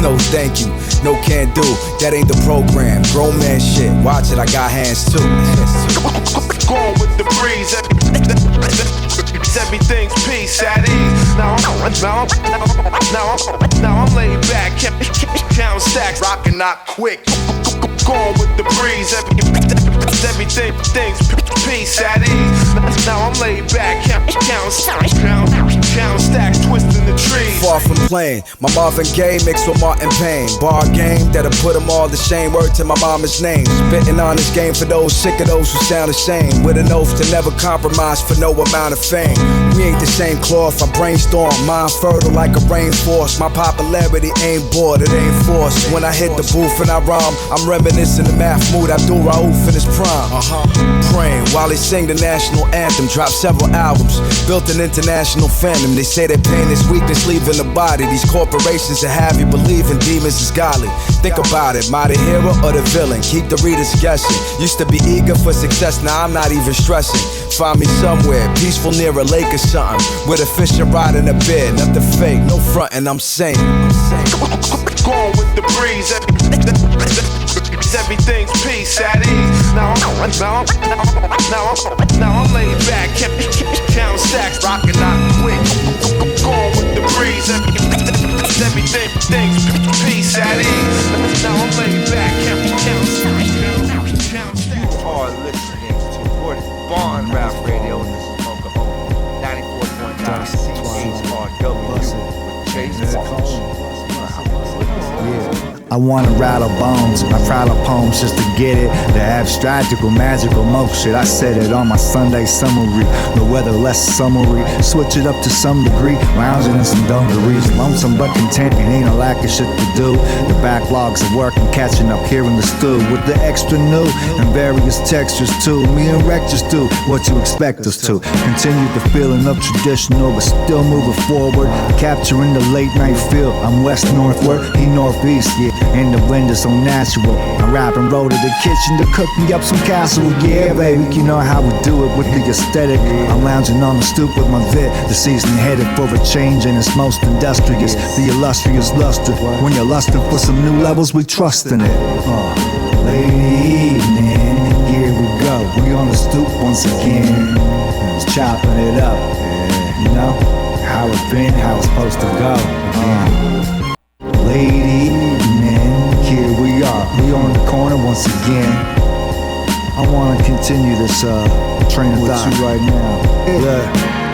No thank you, no can do. That ain't the program. Grown man shit. Watch it, I got hands too. Going with the breeze. Everything's peace at ease. Now I'm laid back, count stacks, rockin' not quick. Going with the breeze. Everything's peace at ease. Now I'm laid back, count stacks, twisting the trees. Far from playing, my Marvin Gaye mixed with Martin Payne. Bar game that'll put them all to shame. Word to my mama's name. Spitting on this game for those sick of those who sound ashamed. With an oath to never compromise for no amount of fame. We ain't the same cloth, I brainstorm. Mind fertile like a rainforest. My popularity ain't bored, it ain't forced. When I hit the booth and I rhyme, I'm reminiscing the math mood. I do Raouf in his prime. Praying while they sing the national anthem. Dropped several albums, built an international fandom. They say that pain is weakness leaving the body. These corporations that have you believing demons is godly. Think about it, am I the hero or the villain? Keep the readers guessing. Used to be eager for success, now I'm not even stressing. Find me somewhere, peaceful near a lake or something, with a fish and rod in a bed. Nothing fake, no frontin', I'm saying. Going with the breeze. Everything's peace at ease. Now I'm laid back, count stacks, rockin' not quick. Going with the breeze. Everything's peace at ease. Now I'm laid back, count stacks. Hard listening to Word Bond Rap Radio. This is Moka 94.9 CHRW with Chase Walsh. I wanna rattle bones, I rattle poems just to get it. The abstractical, magical, most shit. I said it on my Sunday summary. The weather less summary, switch it up to some degree. Lounging in some dungarees, lonesome but content, and ain't a lack of shit to do. The backlogs of work and catching up here in the stew with the extra new and various textures too. Me and Rec just do what you expect us to. Continue the feeling of traditional, but still moving forward. Capturing the late night feel. I'm west northward, he northeast, yeah. And the wind is so natural. I rap and roll to the kitchen to cook me up some casserole. Yeah, baby, you know how we do it with the aesthetic. I'm lounging on the stoop with my vid. The season headed for a change and it's most industrious. The illustrious luster. When you're lusting for some new levels, we trust in it. Late evening, here we go. We on the stoop once again. Just chopping it up. You know how it's been, how it's supposed to go. Late evening, here we are. We on the corner once again. I wanna continue this train of thought right now.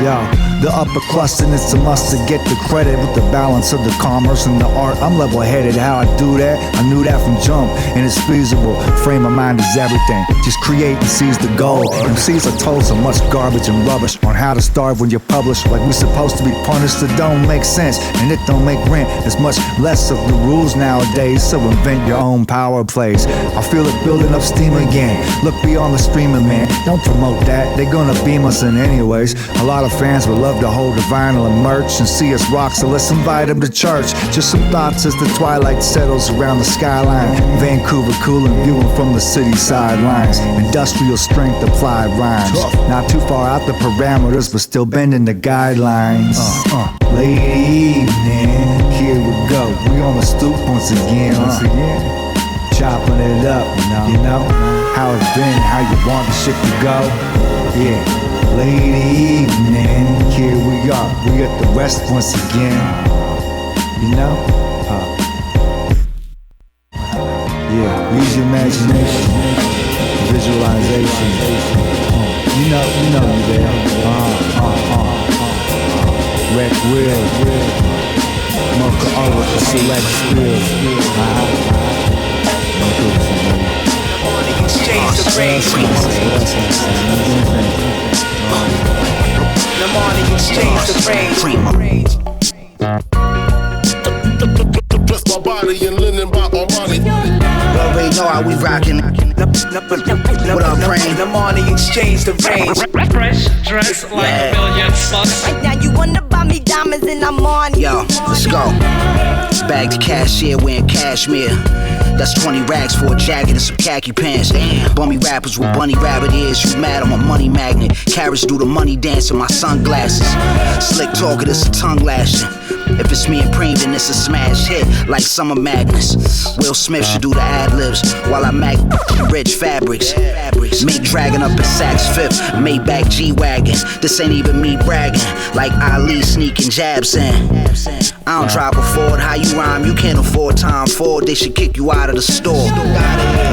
Yeah. The upper cluster, it's a must to get the credit with the balance of the commerce and the art. I'm level-headed how I do that. I knew that from jump, and it's feasible. Frame of mind is everything. Just create and seize the goal. MCs are told so much garbage and rubbish on how to start when you're published. Like we're supposed to be punished, it don't make sense, and it don't make rent. There's much less of the rules nowadays, so invent your own power plays. I feel it building up steam again. Look beyond the streaming, man. Don't promote that. They're gonna beam us in anyways. A lot of fans would love to hold the vinyl and merch and see us rock, so let's invite them to church. Just some thoughts as the twilight settles around the skyline. Vancouver cool and viewing from the city sidelines. Industrial strength applied rhymes. Not too far out the parameters, but still bending the guidelines. Late evening, here we go. We on the stoop once again. Chopping it up, you know how it's been, how you want the shit to go. Yeah. Late evening, here we are. We at the West once again. You know? Yeah, use your imagination, visualization. You know you there. Rec Will, Moka with the select skill. Exchange the range. The morning exchange the range. Plus my body and linen by Armani. Already know how we rockin'. What up, Brain? The morning exchange the range. Fresh dress like a million bucks. Right now you wanna buy me diamonds and I'm on. Yo, let's go. Bag to cashier wearing cashmere. That's 20 racks for a jacket and some khaki pants. Bummy rappers with bunny rabbit ears. You mad, I'm a money magnet. Carrots do the money dance in my sunglasses. Slick talker, this a tongue lashing. If it's me and Preem, then it's a smash hit, like Summer Madness. Will Smith should do the ad-libs while I make rich fabrics. Me dragging up a Saks Fifth, Maybach G-Wagon. This ain't even me bragging, like Ali sneaking jabs in. I don't drive a Ford, how you rhyme? You can't afford Tom Ford, they should kick you out of the store.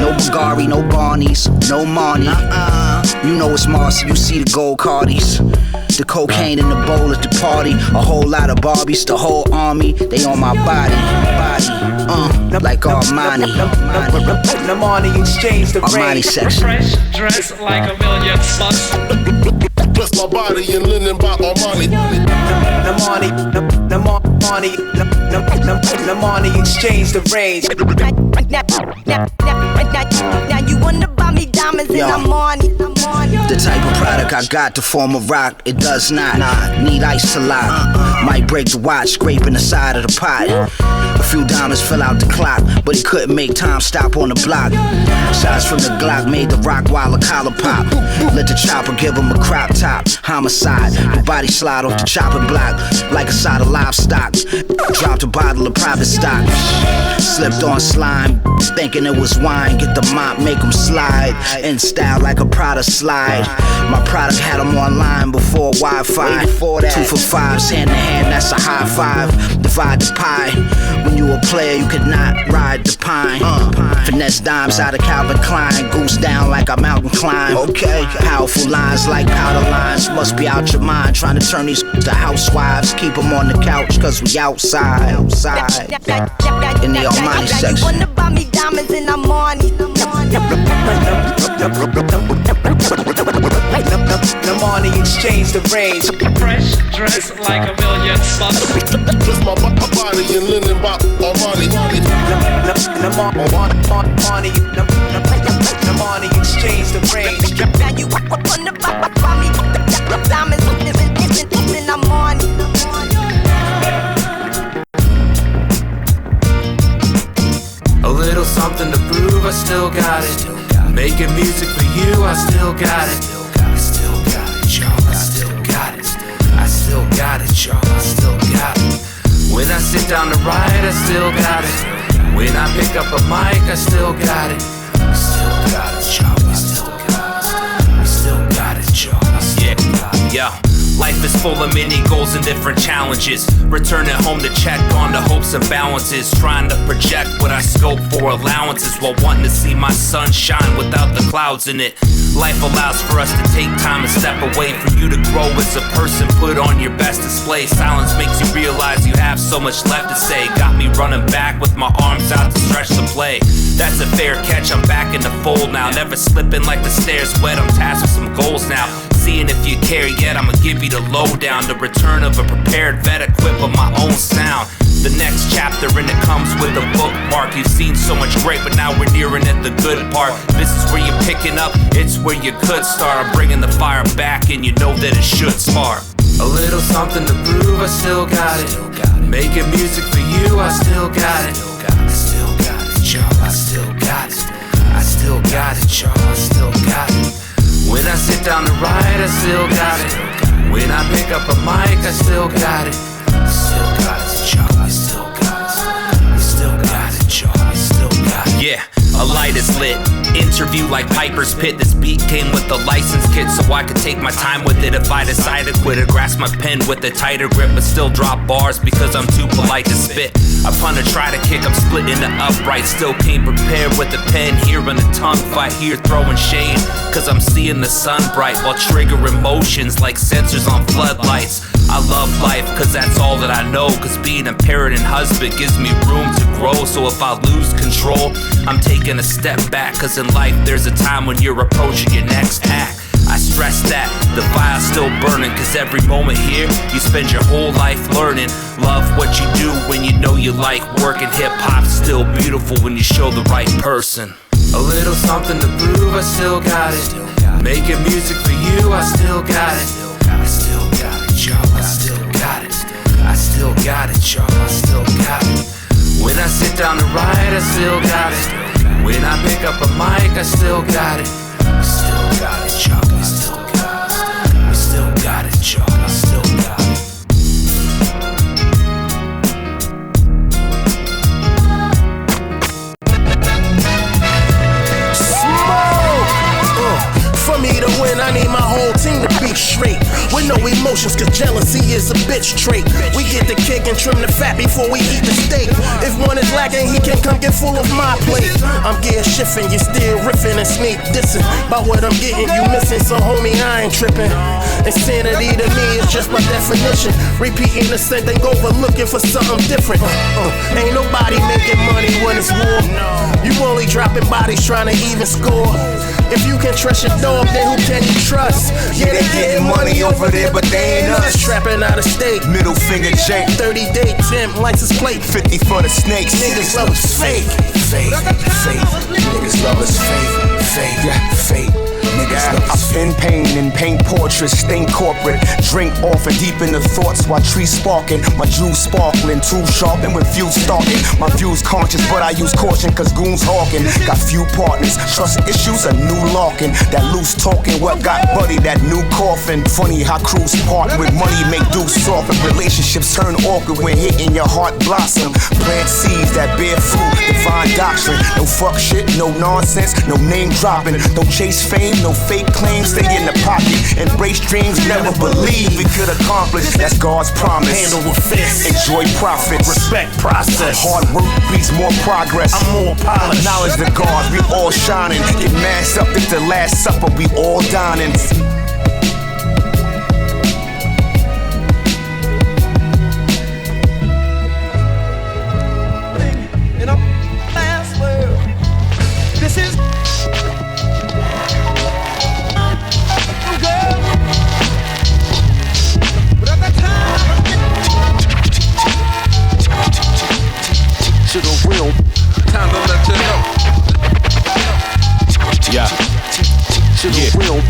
No Bulgari, no Barneys, no Marnie. You know it's Marcy, you see the gold Cardis. The cocaine in the bowl at the party. A whole lot of Barbies, the whole army, they on my body. Like Armani. Armani exchange the Armani section. Fresh dress like $1 million bucks. Dress my body in linen by Armani. Armani exchange the range. Now you wanna buy me diamonds and I'm on it. The type of product I got to form a rock, it does not need ice to lock. Might break the watch, scraping the side of the pot. A few diamonds fell out the clock, but he couldn't make time stop on the block. Shots from the Glock made the rock while the collar pop. Let the chopper give him a crop top. Homicide, the body slide off the chopping block like a side of livestock. Dropped a bottle of private stock. Slipped on slime, thinking it was wine. Get the mop, make him slide. In style like a Prada slide. My product had him online before Wi-Fi. 2 for 5s, hand to hand, that's a high five. Divide the pie. When you a player, you could not ride the pine. Finesse dimes out of Calvin Klein. Goose down like a mountain climb. Okay. Powerful lines like powder lines. Must be out your mind. Trying to turn these to housewives. Keep them on the couch, cause we outside. In the Armani section. You wanna buy me diamonds and I'm on it. Armani exchange the range. Fresh dress like $1 million bucks. Dress my body in linen by Armani. Armani exchange the range. Now you wanna buy me diamonds and I'm on it. A little something to prove, I still got it. Making music for you, I still got it. I still got it, y'all, I still got it. I still got it, y'all, I still got it. When I sit down to write, I still got it. When I pick up a mic, I still got it. I still got it, y'all, I still got it. I still got it, y'all, I still got it. Yo, life is full of many goals and different challenges. Returning home to check on the hopes and balances. Trying to project what I scope for allowances, while wanting to see my sun shine without the clouds in it. Life allows for us to take time and step away. For you to grow as a person, put on your best display. Silence makes you realize you have so much left to say. Got me running back with my arms out to stretch the play. That's a fair catch, I'm back in the fold now. Never slipping like the stairs wet, I'm tasked with some goals now. Seeing if you care yet, I'ma give you the lowdown. The return of a prepared vet equipped with my own sound. The next chapter and it comes with a bookmark. You've seen so much great, but now we're nearing at the good part. This is where you're picking up, it's where you could start. I'm bringing the fire back and you know that it should spark. A little something to prove, I still got it. Making music for you, I still got it. I still got it, y'all, I still got it. I still got it, y'all, I still got it. When I sit down to write, I still got it. When I pick up a mic, I still got it. I still got it, y'all, I still got it. I still got it, y'all, I still got it. Yeah, a light is lit. Interview like Piper's Pit. This beat came with the license kit, so I could take my time with it. If I decide to quit or grasp my pen with a tighter grip, but still drop bars because I'm too polite to spit. Upon a try to kick, I'm splitting the upright. Still came prepared with the pen, hearing the tongue fight. Here throwing shade, cause I'm seeing the sun bright, while triggering motions like sensors on floodlights. I love life cause that's all that I know. Cause being a parent and husband gives me room to grow. So if I lose control, I'm taking a step back. Cause in life there's a time when you're approaching your next act. I stress that the fire's still burning, cause every moment here you spend your whole life learning. Love what you do when you know you like working. Hip-hop's still beautiful when you show the right person. A little something to prove, I still got it. Making music for you, I still got it. I still got it, y'all, I still got it. I still got it, y'all, I still got it. When I sit down to write, I still got it. When I pick up a mic, I still got it. I still got it, y'all, I still got it. I still got it, y'all, I still got it. straight with no emotions, cause jealousy is a bitch trait. We get the cake and trim the fat before we eat the steak. If one is lacking, he can come get full of my plate. I'm gear shifting, you still riffing and sneak dissing about what I'm getting, you missing, so homie, I ain't tripping. Insanity to me is just my definition. Repeating the same thing over, looking for something different. Ain't nobody making money when it's war. You only dropping bodies trying to even score. If you can trust your dog, then who can you trust? Yeah, they getting money over there, but they ain't us. Trapping out of state, middle finger jank, 30-day temp, license plate, 50 for the snakes. Niggas love us fake, fake. Niggas love us fake. Niggas love us fake. In pain and paint portraits, stain corporate. Drink off and deep in the thoughts while trees sparking. My jewels sparkling, too sharp and with views stalking. My views conscious, but I use caution cause goons hawking. Got few partners, trust issues, a new locking. That loose talking, what got buddy, that new coffin. Funny how crews part with money make dudes soften. Relationships turn awkward when hitting your heart blossom. Plant seeds that bear fruit, divine doctrine. No fuck shit, no nonsense, no name dropping. Don't chase fame, no fake claims, stay in the pocket. Embrace dreams, never believe we could accomplish. That's God's promise. Handle with fists, enjoy profits, respect process. Hard work breeds more progress. I'm more polished. Knowledge the gods, we all shining. Get masked up, it's the last supper, we all dining. In a last world, this is girl. But at that time, to the real. Time to let you know. Yeah. To the real.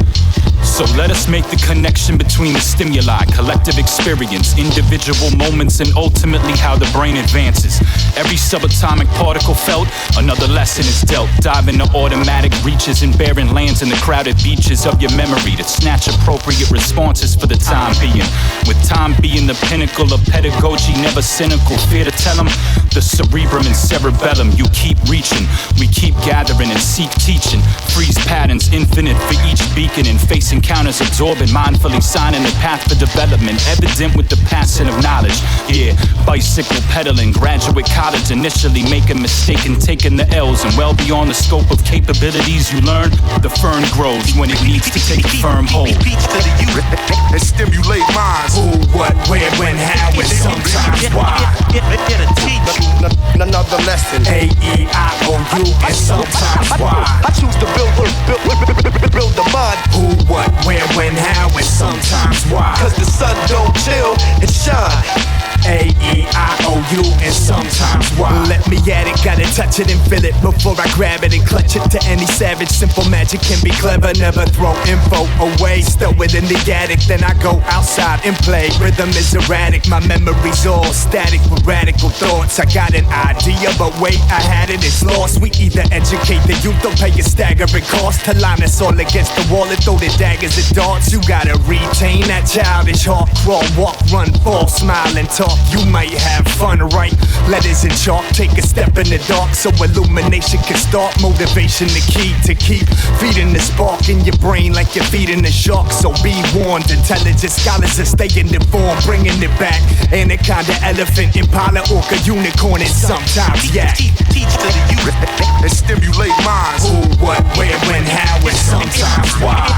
So let us make the connection between the stimuli, collective experience, individual moments, and ultimately how the brain advances. Every subatomic particle felt, another lesson is dealt. Dive into automatic reaches and barren lands in the crowded beaches of your memory to snatch appropriate responses for the time being. With time being the pinnacle of pedagogy, never cynical, fear to tell them. The cerebrum and cerebellum, you keep reaching. We keep gathering and seek teaching. Freeze patterns infinite for each beacon and face encounters absorbing, mindfully signing the path for development, evident with the passing of knowledge. Yeah, bicycle pedaling, graduate college initially making mistaken, taking the L's and well beyond the scope of capabilities you learn. The fern grows when it needs to take a firm hold. And stimulate minds. Who, what, where, when, how, and sometimes why. It'll teach you another lesson. A-E-I-O-U and sometimes why. I choose to build the mind. Who, what, where, when, how, and sometimes why. Cause the sun don't chill, it shine. A-E-I-O-U and sometimes why. Let me at it, gotta touch it and feel it before I grab it and clutch it. To any savage, simple magic can be clever. Never throw info away, stow it in the attic. Then I go outside and play. Rhythm is erratic, my memory's all static with radical thoughts. I got an idea, but wait, I had it, it's lost. We either educate the youth or pay a staggering cost to line us all against the wall and throw the daggers at darts. You gotta retain that childish heart, crawl, walk, run, fall, smile and talk. You might have fun, right? Letters in chalk, take a step in the dark so illumination can start. Motivation the key to keep feeding the spark in your brain like you're feeding the shark. So be warned, intelligent scholars are staying informed, bringing it back. Anaconda, elephant, impala, orca, unicorn, and sometimes yeah. Teach to the youth and stimulate minds. Who, what, where, when, how, and sometimes why.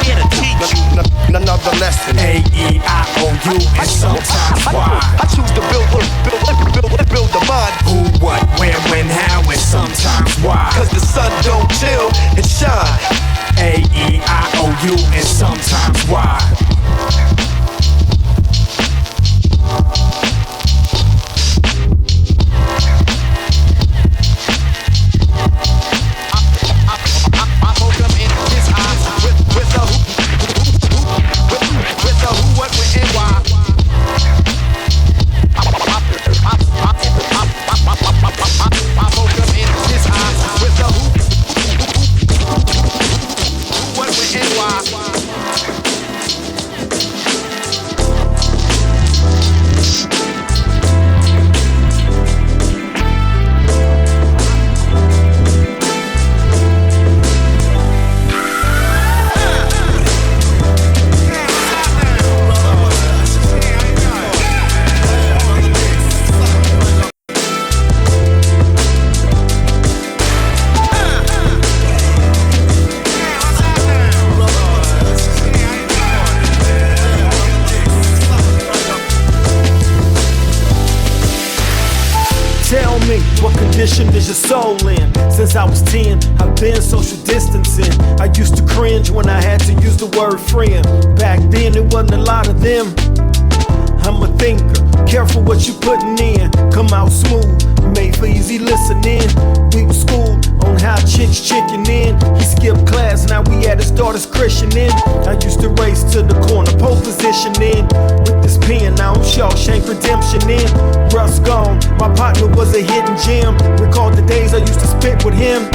It'll teach you another lesson. A-E-I-O-U and sometimes why. I choose to build the mind. Who, what, where, when, how, and sometimes why. Cause the sun don't chill, it shine. A-E-I-O-U and sometimes why. What condition is your soul in? Since I was 10, I've been social distancing. I used to cringe when I had to use the word friend. Back then, it wasn't a lot of them. I'm a thinker, careful what you putting in. Come out smooth, made for easy listening. We was schooled on how chicks chicken in. He skipped class, now we at his daughter's christening. I used to race to the corner, pole position in. With this pen, now I'm Shawshank Redemption in. Russ gone, my partner was a hidden gem. Recall the days I used to spit with him.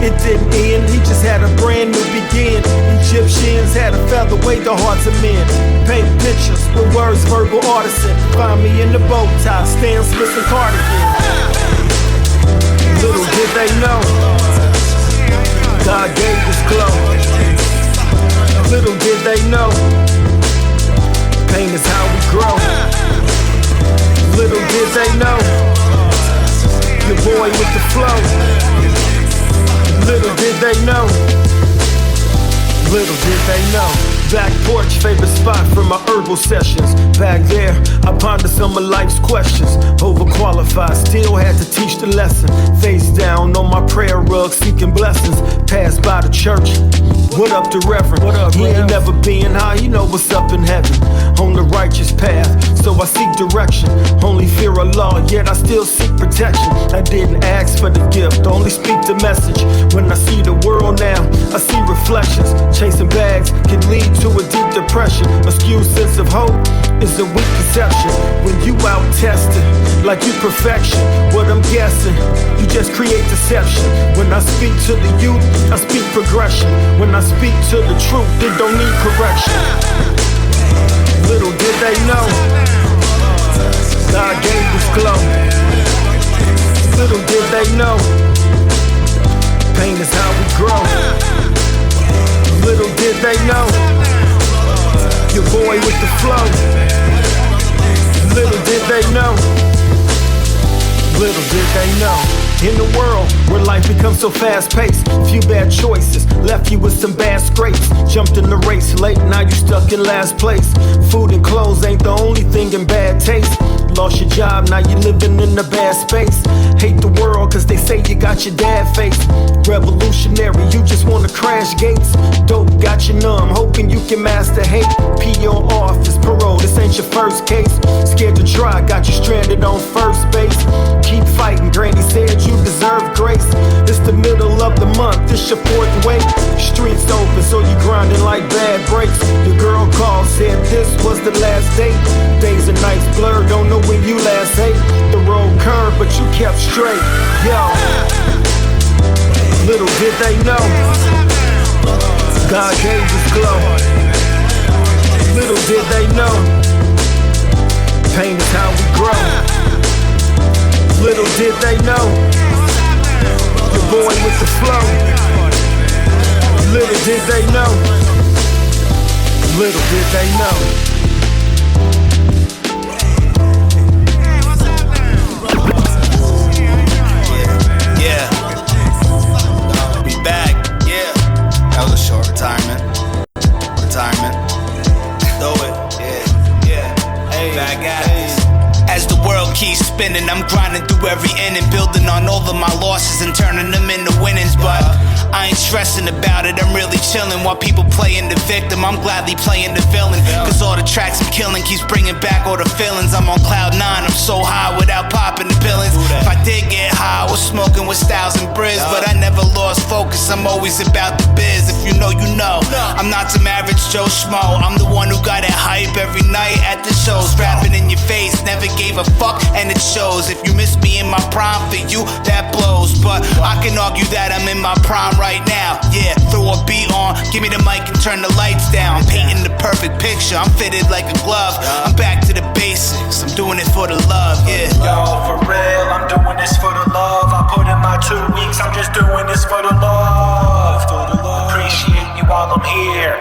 It didn't end, he just had a brand new begin. Egyptians had a featherweight, the hearts of men. Paint pictures with words, verbal artisan. Find me in the bow tie, Stan Smith and cardigan. Little did they know, God gave us glow. Little did they know, pain is how we grow. Little did they know, your boy with the flow. Little did they know, little did they know. Back porch, favorite spot for my herbal sessions. Back there, I ponder some of life's questions. Overqualified, still had to teach the lesson. Face down on my prayer rug, seeking blessings. Passed by the church, what up the reverend? What up, he ain't never been high, he know what's up in heaven. On the righteous path, so I seek direction. Only fear Allah, yet I still seek protection. I didn't ask for the gift, only speak the message. When I see the world now, I see reflections. Chasing bags can lead to a deep depression. A skewed sense of hope is a weak perception. When you out tested, like you perfection. What I'm guessing, you just create deception. When I speak to the youth, I speak progression. When I speak to the truth, it don't need correction. Little did they know, God gave us glow. Little did they know, pain is how we grow. Little did they know, your boy with the flow. Little did they know, little did they know. In the world where life becomes so fast-paced, few bad choices left you with some bad scrapes. Jumped in the race late, now you stuck in last place. Food and clothes ain't the only thing in bad taste. Lost your job, now you living in a bad space. Hate the world cause they say you got your dad face. Revolutionary, you just wanna crash gates. Dope got you numb, hoping you can master hate. P.O. office, parole, this ain't your first case. Scared to try, got you stranded on first base. Keep fighting, Granny said you deserve grace. It's the middle of the month, it's your fourth wait. Streets open, so you grinding like bad breaks. Your girl called, said this was the last date. Days and nights blurred, don't know when you last ate. The road curved, but you kept straight. Yo, little did they know, God gave us glow. Little did they know, pain is how we grow. Little did they know, your boy with the flow. Little did they know, little did they know. Yeah, we back. Yeah, that was a short retirement. Do it. Yeah. Hey, back at it. As the world keeps spinning, I'm grinding through every inning, building on all of my losses and turning them into winnings. But I ain't stressing about it, I'm really chilling. While people playing the victim, I'm gladly playing the villain. Cause all the tracks I'm killing keeps bringing back all the feelings. I'm on cloud 9, I'm so high without popping the pillings. If I did get high, I was smoking with Styles and Briz. But I never lost focus, I'm always about the biz. If you know, you know, I'm not some average Joe Schmo. I'm the one who got that hype every night at the shows. Rapping in your face, never gave a fuck, and it shows. If you miss me in my prime, for you, that blows. But I can argue that I'm in my prime right now. Yeah, throw a beat on, give me the mic and turn the lights down. I'm painting the perfect picture, I'm fitted like a glove. I'm back to the basics, I'm doing it for the love, yeah. Yo, for real, I'm doing this for the love. I put in my 2 weeks, I'm just doing this for the love. Appreciate you while I'm here.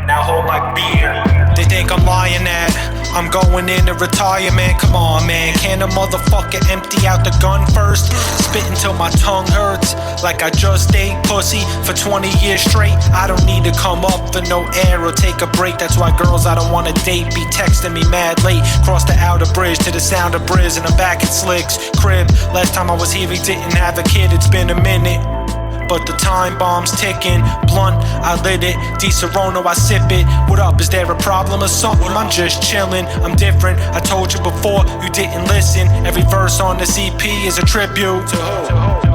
Now hold my beer. they think I'm lying at. I'm going into retirement, come on man. Can a motherfucker empty out the gun first? Spit until my tongue hurts, like I just ate pussy for 20 years straight. I don't need to come up for no air or take a break. That's why girls I don't wanna date be texting me mad late. Cross the outer bridge to the sound of Briz, and I'm back in Slick's crib. Last time I was here he didn't have a kid, it's been a minute. But the time bomb's ticking, blunt, I lit it. Di-Serono, I sip it. What up, is there a problem or something? I'm just chillin', I'm different. I told you before, you didn't listen. Every verse on this EP is a tribute to who?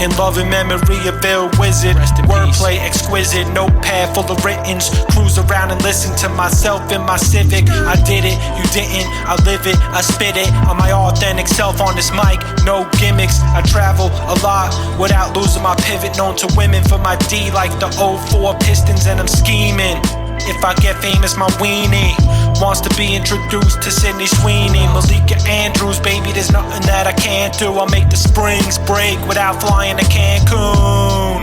In love and memory of Ill Wizard. Wordplay exquisite, notepad full of writtens. Cruise around and listen to myself in my Civic. I did it, you didn't, I live it, I spit it. I'm my authentic self on this mic, no gimmicks. I travel a lot without losing my pivot. Known to women for my D like the 04 Pistons, and I'm scheming. If I get famous, my weenie wants to be introduced to Sydney Sweeney. Malika Andrews, baby, there's nothing that I can't do. I'll make the springs break without flying to Cancun.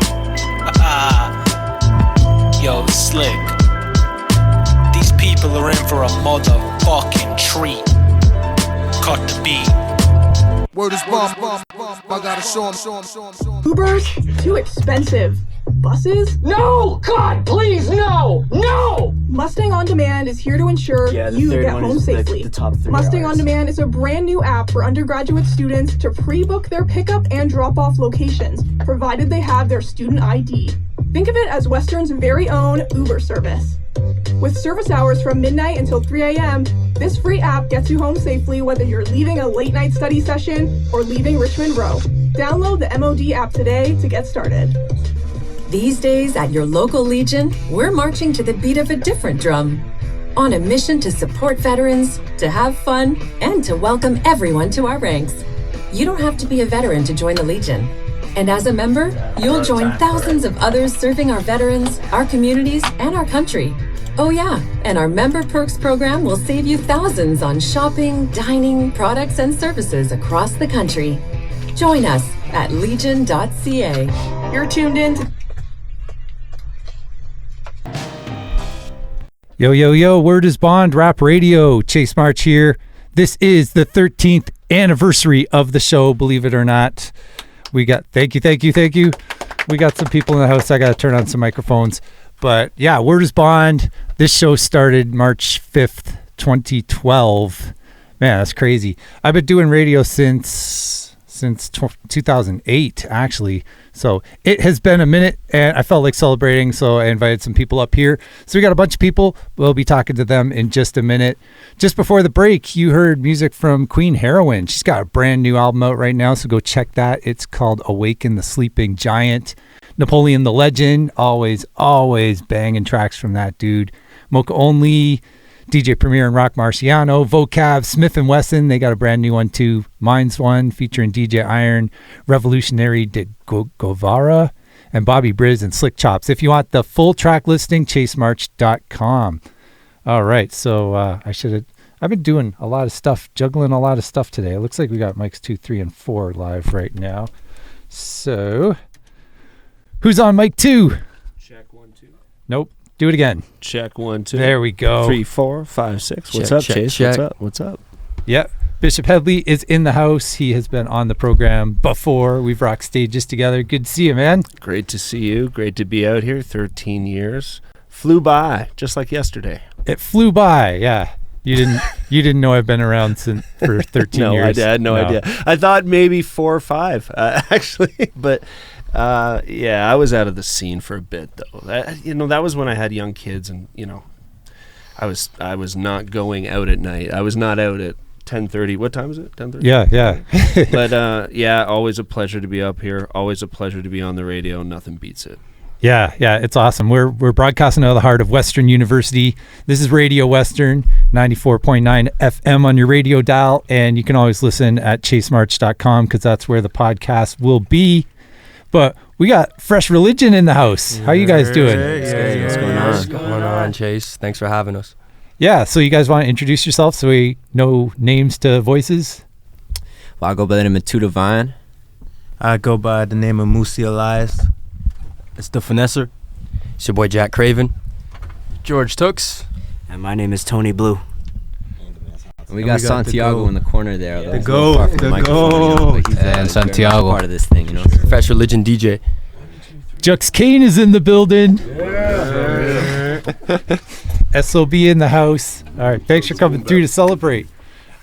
Yo, Slick, these people are in for a motherfucking treat. Cut the beat. Word is bomb. I gotta show 'em. Uber's too expensive. Buses? No! God, please, no! No! Mustang On Demand is here to ensure you get home safely. Mustang On Demand is a brand new app for undergraduate students to pre-book their pickup and drop-off locations, provided they have their student ID. Think of it as Western's very own Uber service. With service hours from midnight until 3 a.m., this free app gets you home safely whether you're leaving a late-night study session or leaving Richmond Row. Download the MOD app today to get started. These days at your local Legion, we're marching to the beat of a different drum. On a mission to support veterans, to have fun, and to welcome everyone to our ranks. You don't have to be a veteran to join the Legion. And as a member, you'll join thousands of others serving our veterans, our communities, and our country. Oh yeah, and our Member Perks program will save you thousands on shopping, dining, products, and services across the country. Join us at legion.ca. You're tuned in to Yo, yo, yo, word is bond, rap radio, Chase March here. This is the 13th anniversary of the show, believe it or not. We got, thank you. We got some people in the house. I got to turn on some microphones. But yeah, word is bond. This show started March 5th, 2012. Man, that's crazy. I've been doing radio since 2008, actually. So it has been a minute, and I felt like celebrating, so I invited some people up here. So we got a bunch of people. We'll be talking to them in just a minute. Just before the break, you heard music from Queen Heroine. She's got a brand new album out right now, so go check that. It's called Awaken the Sleeping Giant. Napoleon the Legend, always banging tracks from that dude. Moka Only, DJ Premier and Rock Marciano, Vokab, Smif and Wessun, they got a brand new one too. MindsOne featuring DJ Iron, Revolutionary DeGuevara, and Bobby, Briz, and Slick Chops. If you want the full track listing, chasemarch.com. All right, so I've been doing a lot of stuff, juggling a lot of stuff today. It looks like we got mics 2, 3, and 4 live right now. So, who's on mic 2? Check 1, 2. Nope. Do it again. Check 1, 2. There we go. 3, 4, 5, 6. What's up, Chase? Check. What's up? Yep. Bishop Hedley is in the house. He has been on the program before. We've rocked stages together. Good to see you, man. Great to see you. Great to be out here. 13 years. Flew by, just like yesterday. It flew by, yeah. You didn't know I've been around for 13 no, years. I had no idea. I thought maybe 4 or 5, actually. But yeah, I was out of the scene for a bit though. That was when I had young kids, and I was not going out at night. I was not out at 10:30. What time is it? 10:30. Yeah. But yeah, always a pleasure to be up here. Always a pleasure to be on the radio. Nothing beats it. Yeah, it's awesome. We're broadcasting out of the heart of Western University. This is Radio Western, 94.9 FM on your radio dial, and you can always listen at chasemarch.com because that's where the podcast will be. But we got Fresh Religion in the house. How you guys doing? Hey, what's going on? What's going on, Chase? Thanks for having us. Yeah, so you guys want to introduce yourself so we know names to voices? Well, I go by the name of Two Divine. I go by the name of Moosey Elias. It's the Finesser. It's your boy Jack Craven. George Tooks. And my name is Tony Blue. And we got Santiago in the corner there. The GOAT. And Santiago. Part of this thing, you know. Fresh Religion DJ. Jux Cain is in the building. SOB in the house. All right, thanks for coming through to celebrate.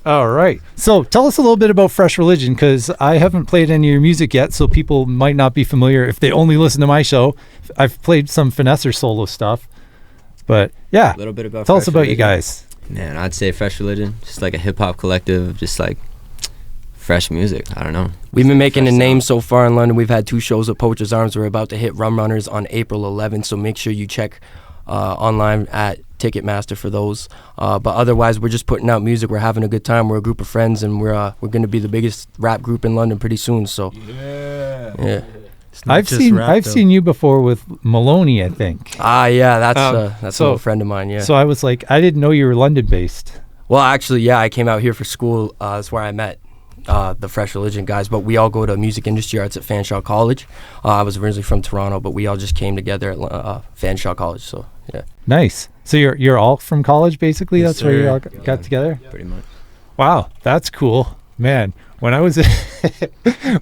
All right, so tell us a little bit about Fresh Religion, because I haven't played any of your music yet, so people might not be familiar if they only listen to my show. I've played some Finesser solo stuff, but yeah, A little bit about tell Fresh us about Religion. you guys. Man, I'd say Fresh Religion, just like a hip hop collective, just like fresh music. I don't know. We've been making a name so far in London. We've had 2 shows at Poacher's Arms. We're about to hit Rum Runners on April 11th, so make sure you check online at Ticketmaster for those. But otherwise, we're just putting out music. We're having a good time. We're a group of friends, and we're going to be the biggest rap group in London pretty soon. So yeah. I've seen you before with Maloney, I think. Yeah, that's so, a friend of mine. Yeah. So I was like, I didn't know you were London based. Well, actually, yeah, I came out here for school. That's where I met the Fresh Religion guys. But we all go to music industry arts at Fanshawe College. I was originally from Toronto, but we all just came together at Fanshawe College. So yeah. Nice. So you're all from college, basically. Yes, that's where you sir. all got together. Pretty much. Wow, that's cool, man. When I was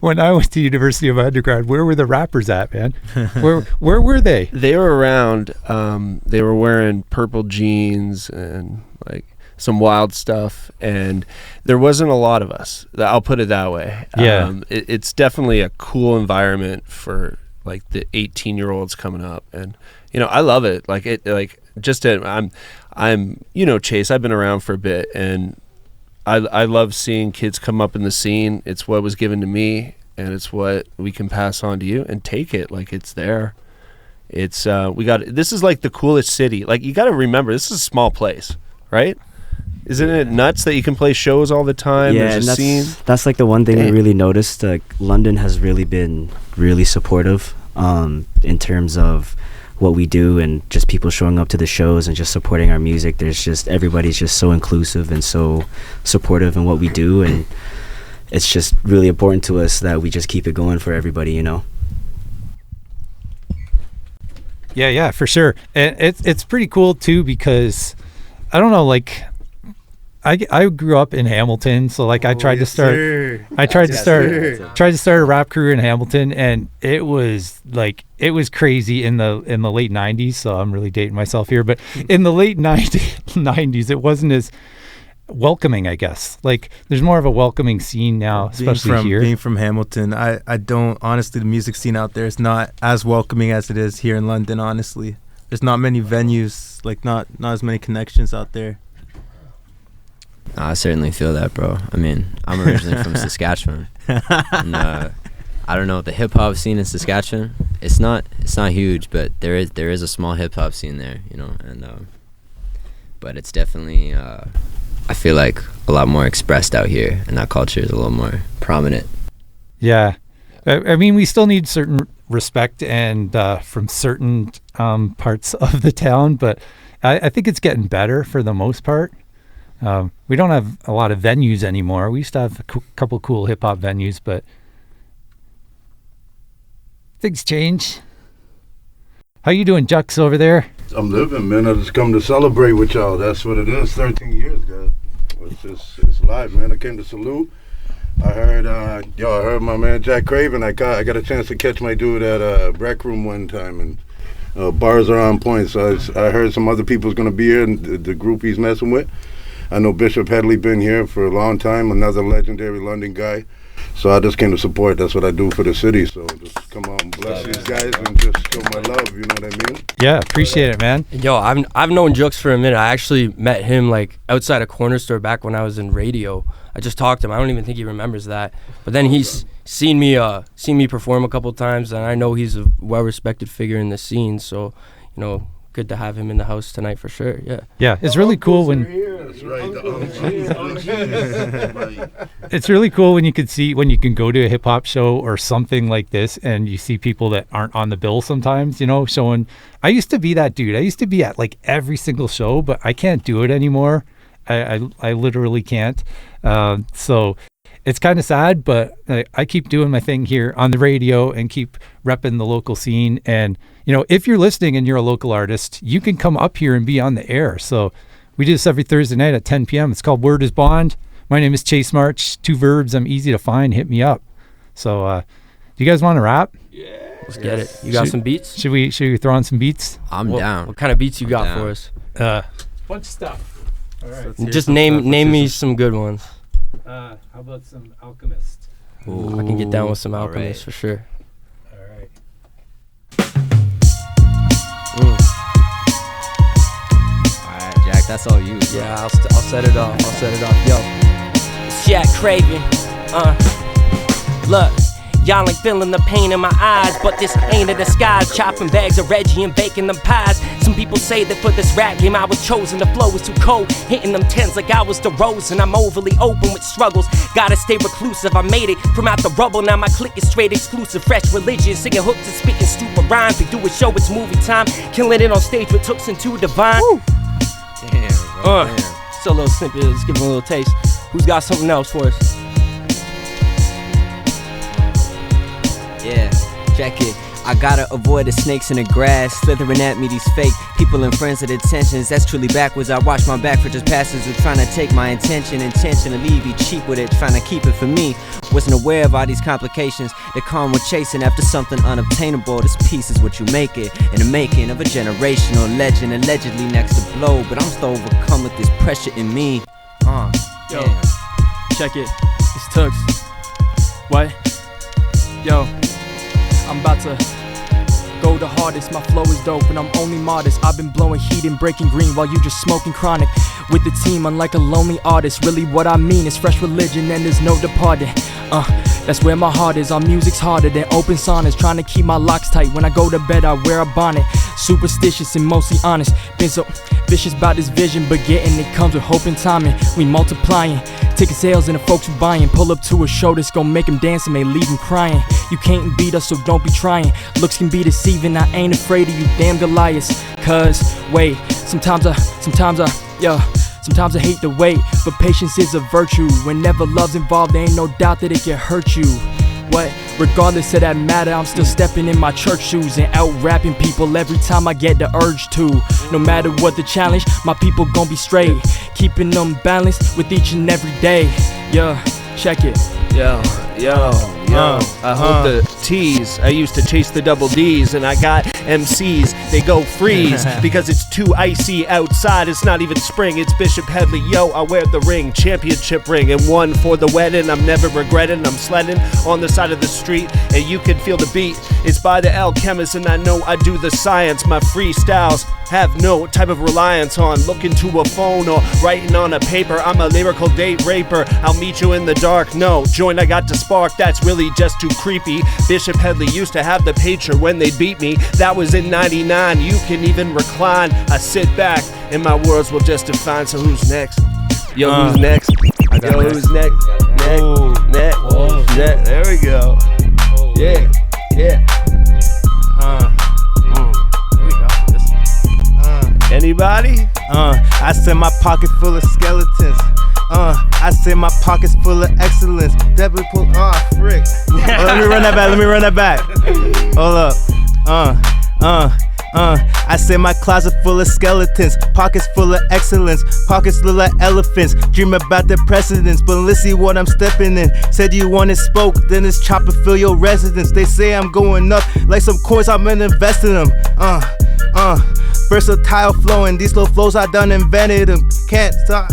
when I went to University of undergrad, where were the rappers at, man? Where were they? They were around. They were wearing purple jeans and like some wild stuff, and there wasn't a lot of us. I'll put it that way. Yeah. It's definitely a cool environment for like the 18-year-olds coming up, and you know, I love it. Like it, like just I'm you know, Chase, I've been around for a bit, and I love seeing kids come up in the scene. It's what was given to me, and it's what we can pass on to you, and take it like it's there. It's this is like the coolest city. Like, you got to remember, this is a small place, right? Isn't it nuts that you can play shows all the time? Yeah, There's and a scene. that's like the one thing I really noticed. Like, London has really been really supportive in terms of what we do, and just people showing up to the shows and just supporting our music. There's just, everybody's just so inclusive and so supportive in what we do, and it's just really important to us that we just keep it going for everybody, you know. Yeah, for sure. And it's pretty cool too, because I don't know, like I grew up in Hamilton, so like I tried to start a rap career in Hamilton, and it was crazy in the late 90s. So I'm really dating myself here, but in the late 90s it wasn't as welcoming, I guess. Like, there's more of a welcoming scene now, especially here. Being from Hamilton, I don't, honestly, the music scene out there is not as welcoming as it is here in London, honestly. There's not many venues, like not as many connections out there. I certainly feel that, bro. I mean, I'm originally from Saskatchewan, and I don't know, the hip hop scene in Saskatchewan, it's not huge, but there is a small hip hop scene there, you know, and but it's definitely I feel like a lot more expressed out here, and that culture is a little more prominent. Yeah, I mean, we still need certain respect and from certain parts of the town, but I think it's getting better for the most part. We don't have a lot of venues anymore. We used to have a couple cool hip hop venues, but things change. How you doing, Jux, over there? I'm living, man. I just come to celebrate with y'all. That's what it is. 13 years, guys. It's live, man. I came to salute. I heard my man Jack Craven. I got a chance to catch my dude at Rec Room one time, and bars are on point. So I heard some other people's gonna be here, and the group he's messing with. I know Bishop Hedley been here for a long time, another legendary London guy. So I just came to support. That's what I do for the city. So just come out and bless these guys and just show my love. You know what I mean? Yeah, appreciate it, man. Yo, I've known Jux for a minute. I actually met him like outside a corner store back when I was in radio. I just talked to him. I don't even think he remembers that. But then he's seen me perform a couple times, and I know he's a well-respected figure in the scene. So, you know, good to have him in the house tonight for sure. Yeah. Yeah, it's really cool when. That's right. It's really cool when you can go to a hip hop show or something like this, and you see people that aren't on the bill sometimes, you know, showing. I used to be that dude. I used to be at like every single show, but I can't do it anymore. I literally can't. So it's kind of sad, but I keep doing my thing here on the radio and keep repping the local scene. And, you know, if you're listening and you're a local artist, you can come up here and be on the air. So We do this every Thursday night at 10 p.m. It's called Word is Bond. My name is Chase March. 2 verbs. I'm easy to find. Hit me up. So, do you guys want to rap? Yeah. Let's get it. You got some beats? Should we throw on some beats? I'm down. What kind of beats you got for us? Bunch of stuff. All right. So just name me some good ones. How about some Alchemist? Ooh, I can get down with some Alchemist for sure. All right. All right, Jack, that's all you. Bro. Yeah, I'll set it off. Yo, it's Jack Craven. Look. Y'all ain't feeling the pain in my eyes, but this ain't a disguise. Chopping bags of Reggie and baking them pies. Some people say that for this rap game I was chosen. The flow was too cold, hitting them tens like I was DeRozan. I'm overly open with struggles, gotta stay reclusive. I made it from out the rubble, now my clique is straight exclusive. Fresh religion, singing hooks and spitting stupid rhymes. We do a show, it's movie time. Killing it on stage with hooks and two divine. Woo. Damn, bro, damn. It's a little simple, let's give them a little taste. Who's got something else for us? Yeah, check it. I gotta avoid the snakes in the grass, slithering at me, these fake people and friends of intentions. That's truly backwards. I watch my back for just pastors who trying to take my intentionally be cheap with it, trying to keep it for me. Wasn't aware of all these complications that come with chasing after something unobtainable. This piece is what you make it, in the making of a generational legend, allegedly next to blow. But I'm still overcome with this pressure in me. Yo, damn. Check it. It's Tux. What? Yo. I'm about to go the hardest, my flow is dope and I'm only modest. I've been blowing heat and breaking green while you just smoking chronic. With the team, unlike a lonely artist. Really what I mean is fresh religion and there's no departing. That's where my heart is. Our music's harder than open sonnets. Trying to keep my locks tight. When I go to bed I wear a bonnet. Superstitious and mostly honest. Been so vicious about this vision, but getting it comes with hope and timing. We multiplying ticket sales and the folks who buying. Pull up to a show that's gonna make them dance and may leave them crying. You can't beat us, so don't be trying. Looks can be deceiving, I ain't afraid of you damn Goliaths. Cause, wait, sometimes I hate to wait, but patience is a virtue. Whenever love's involved, there ain't no doubt that it can hurt you. What? Regardless of that matter, I'm still stepping in my church shoes and out rapping people every time I get the urge to. No matter what the challenge, my people gon' be straight, keeping them balanced with each and every day. Yeah, check it. Yo, I hold the T's. I used to chase the double D's, and I got MCs, they go freeze because it's too icy outside. It's not even spring, it's Bishop Hedley. Yo, I wear the ring, championship ring, and one for the wedding. I'm never regretting. I'm sledding on the side of the street, and you can feel the beat. It's by the alchemist, and I know I do the science. My freestyles have no type of reliance on looking to a phone or writing on a paper. I'm a lyrical date raper. I'll meet you in the dark. No joint I got to spark, that's really just too creepy. Bishop Hedley used to have the pager when they beat me. That was in 99. You can even recline. I sit back and my words will just define. So who's next? Yo, who's next? Yo, who's next? Next. There we go. Yeah. Anybody? I said my pocket full of skeletons. I said my pocket's full of excellence. Definitely pull. Frick. Let me run that back. Hold up. I said my closet full of skeletons, pockets full of excellence, pockets full of elephants. Dream about the precedents, but let's see what I'm stepping in. Said you wanted spoke, then it's chopper fill your residence. They say I'm going up like some coins, I'm gonna invest in them. Versatile flowing, these slow flows I done invented them. Can't stop.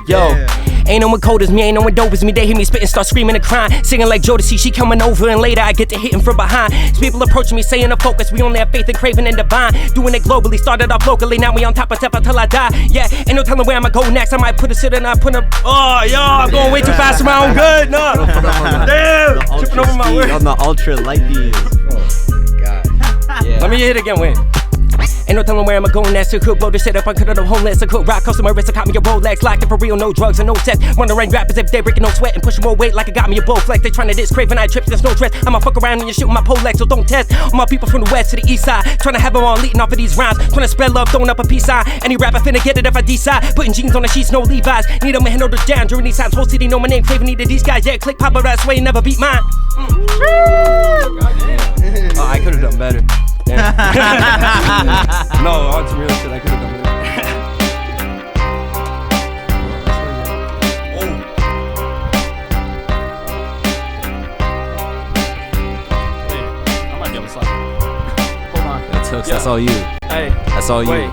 Yo, ain't no one cold as me, ain't no one dope as me. They hear me spitting, start screaming and crying, singing like Jodeci. She coming over and later I get to hitting from behind. People approaching me saying to focus, we only have faith in craving and divine. Doing it globally, started off locally, now we on top of step until I die. Yeah, ain't no telling where I'ma go next. I might put a sit and I put a. Oh, yo, I'm going way too fast for my own good. No, damn, tripping over my words. On the ultra light beams. Oh my god. Yeah. Let me hit it again, wait. Ain't no telling where I'ma go next. I could blow this shit up, I could have homeless. I could rock customer wrist, I caught me a Rolex. Locked in for real, no drugs and no sex. Wondering rappers if they breaking no sweat and pushing more weight like I got me a Bowflex. They tryna diss craving, I trips, there's no stress. I'ma fuck around and you shooting my Polex, so don't test. All my people from the west to the east side, tryna have them all leading off of these rhymes. Tryna spread love, throwing up a peace sign. Any rapper finna get it if I decide. Putting jeans on the sheets, no Levi's. Need them to handle the down during these times. Whole city know my name, craving needed these guys. Yeah, click pop, but I swear you never beat mine. Oh, I could've done better. No, on some real shit, I could have done it. That's all you. Hey, that's all wait. you.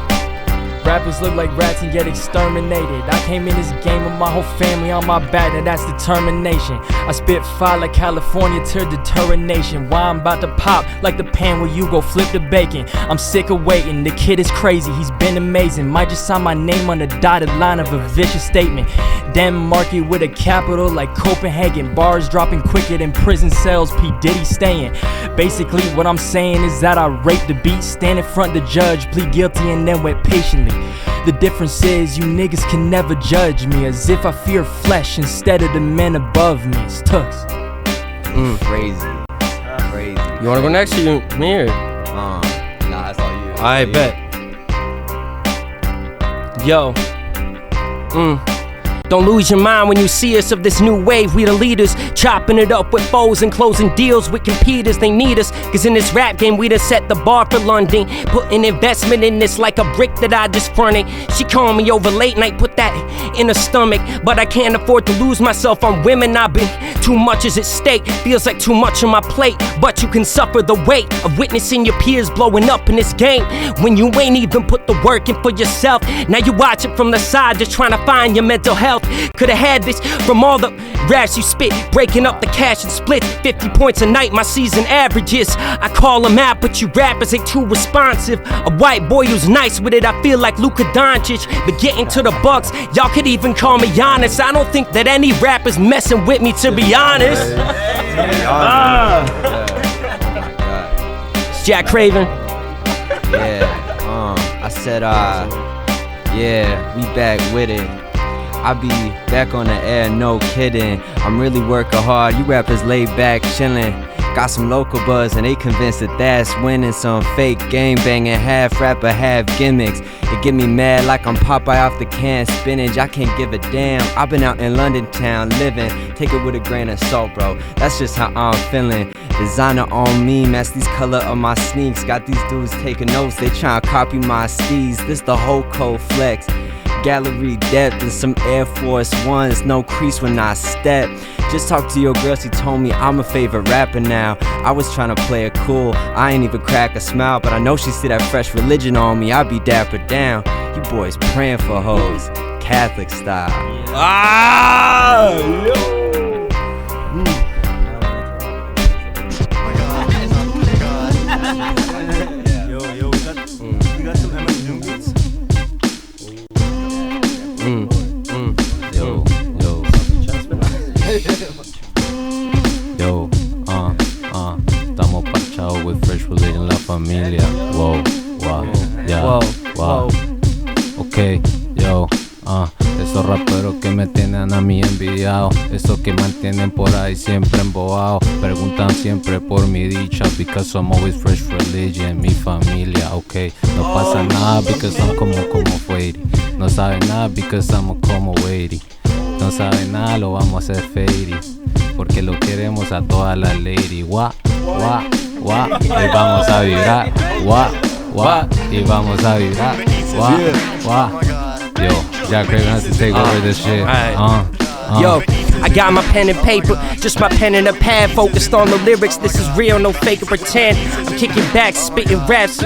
Rappers look like rats and get exterminated. I came in this game with my whole family on my back, and that's determination. I spit fire like California to deter a nation. Why I'm about to pop like the pan where you go flip the bacon. I'm sick of waiting, the kid is crazy, he's been amazing. Might just sign my name on the dotted line of a vicious statement. Denmark with a capital like Copenhagen. Bars dropping quicker than prison cells, P. Diddy staying. Basically what I'm saying is that I raped the beat, stand in front of the judge, plead guilty and then wait patiently. The difference is you niggas can never judge me, as if I fear flesh instead of the men above me. It's Tux. Crazy. You wanna go next to you, me or? Nah, that's all you. I bet. Yo. Don't lose your mind when you see us of this new wave. We the leaders, chopping it up with foes and closing deals with competitors. They need us, cause in this rap game we done set the bar for London. Put an investment in this like a brick that I just fronted. She called me over late night, put that in her stomach. But I can't afford to lose myself on women. I've been too much is at stake, feels like too much on my plate. But you can suffer the weight of witnessing your peers blowing up in this game, when you ain't even put the work in for yourself. Now you watch it from the side, just trying to find your mental health. Could've had this from all the raps you spit, breaking up the cash and split. 50 points a night, my season averages. I call them out, but you rappers ain't too responsive. A white boy who's nice with it, I feel like Luka Doncic. But getting to the Bucks, y'all could even call me honest. I don't think that any rapper's messing with me, to be honest. It's Jack Craven. I said, yeah, we back with it. I be back on the air, no kidding. I'm really working hard, you rappers laid back, chillin'. Got some local buzz and they convinced that that's winning. Some fake game banging, half rapper, half gimmicks. It get me mad like I'm Popeye off the can spinach. I can't give a damn, I've been out in London town living. Take it with a grain of salt, bro, that's just how I'm feeling. Designer on me, match these color of my sneaks. Got these dudes taking notes, they tryna copy my steez. This the whole code flex. Gallery depth and some Air Force Ones, no crease when I step. Just talked to your girl, she told me I'm a favorite rapper now. I was trying to play it cool, I ain't even crack a smile. But I know she see that fresh religion on me, I be dapper down. You boys praying for hoes, Catholic style. Estamos parchados with fresh religion, la familia. Wow, yeah, wow. Okay, yo, esos raperos que me tienen a mí envidiado, esos que mantienen por ahí siempre embobados, preguntan siempre por mi dicha, because I'm always fresh religion, mi familia. Okay, no pasa nada because I'm como Fady. No sabe nada because I'm como Wady. No sabe nada, lo vamos a hacer fady, porque lo queremos a todas las lady. Wah, wah, wah, y vamos a vibrar. Wah, wah, y vamos a vibrar. Wah, wah. Yo, Jack Craven has to take over this shit. Yo, I got my pen and paper, just my pen and a pad, focused on the lyrics. This is real, no fake or pretend. I'm kicking back, spitting raps.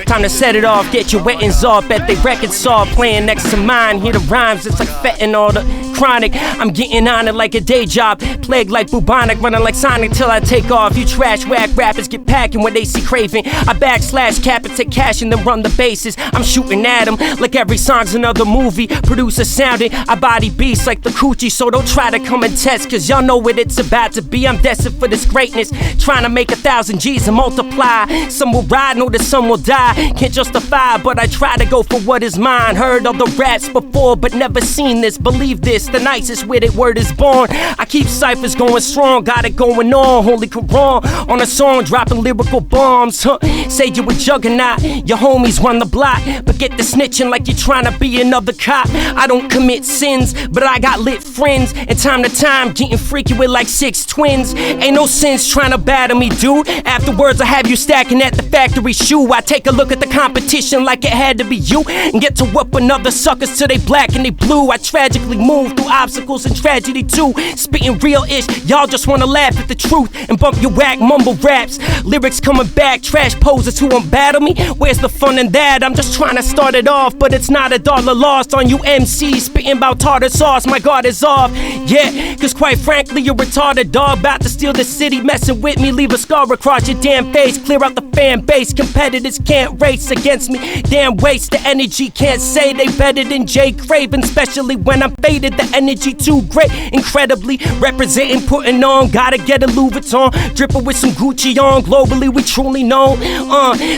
Time to set it off, get your wettings off. Bet they records saw playing next to mine. Hear the rhymes, it's like fentanyl, the chronic. I'm getting on it like a day job, plagued like bubonic, running like Sonic till I take off. You trash whack rappers get packing when they see Craven. I backslash cap and take cash and then run the bases. I'm shooting at them like every song's another movie. Producer sounding, I body beats like the coochie. So don't try to come and test, cause y'all know what it's about to be. I'm destined for this greatness, trying to make 1,000 G's and multiply. Some will ride, know that some will die. Can't justify, but I try to go for what is mine. Heard all the raps before, but never seen this. Believe this, it's the nicest where that word is born. I keep ciphers going strong, got it going on. Holy Quran on a song, dropping lyrical bombs. Say you a juggernaut, your homies run the block, but get the snitching like you're trying to be another cop. I don't commit sins, but I got lit friends, and time to time getting freaky with like 6 twins. Ain't no sense trying to battle me, dude. Afterwards I have you stacking at the factory shoe. I take a look at the competition like it had to be you, and get to whoop another suckers till they black and they blue. I tragically move through obstacles and tragedy too, spitting real-ish. Y'all just wanna laugh at the truth and bump your whack mumble raps. Lyrics coming back, trash posers who won't battle me. Where's the fun in that? I'm just trying to start it off, but it's not $1 lost on you MCs spitting about tartar sauce. My guard is off, yeah, cause quite frankly you're retarded dog, about to steal the city. Messing with me, leave a scar across your damn face. Clear out the fan base, competitors can't race against me. Damn waste the energy, can't say they better than Jay Craven, especially when I'm faded. The energy too great, incredibly representing, putting on. Gotta get a Louis Vuitton, dripping with some Gucci on. Globally we truly known.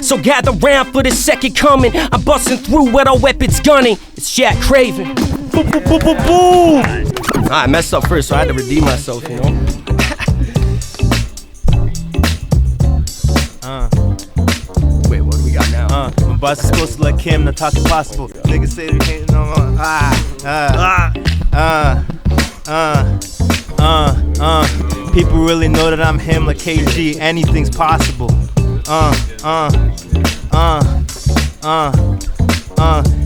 So gather round for the second coming. I'm busting through with our weapons gunning. It's Jack Craven. Boom, boom, boom, boom, boom. I messed up first, so I had to redeem myself, you know. Wait, what do we got now? My boss is supposed to let Kim not talk impossible. Niggas say they hating on people really know that I'm him like KG. Anything's possible.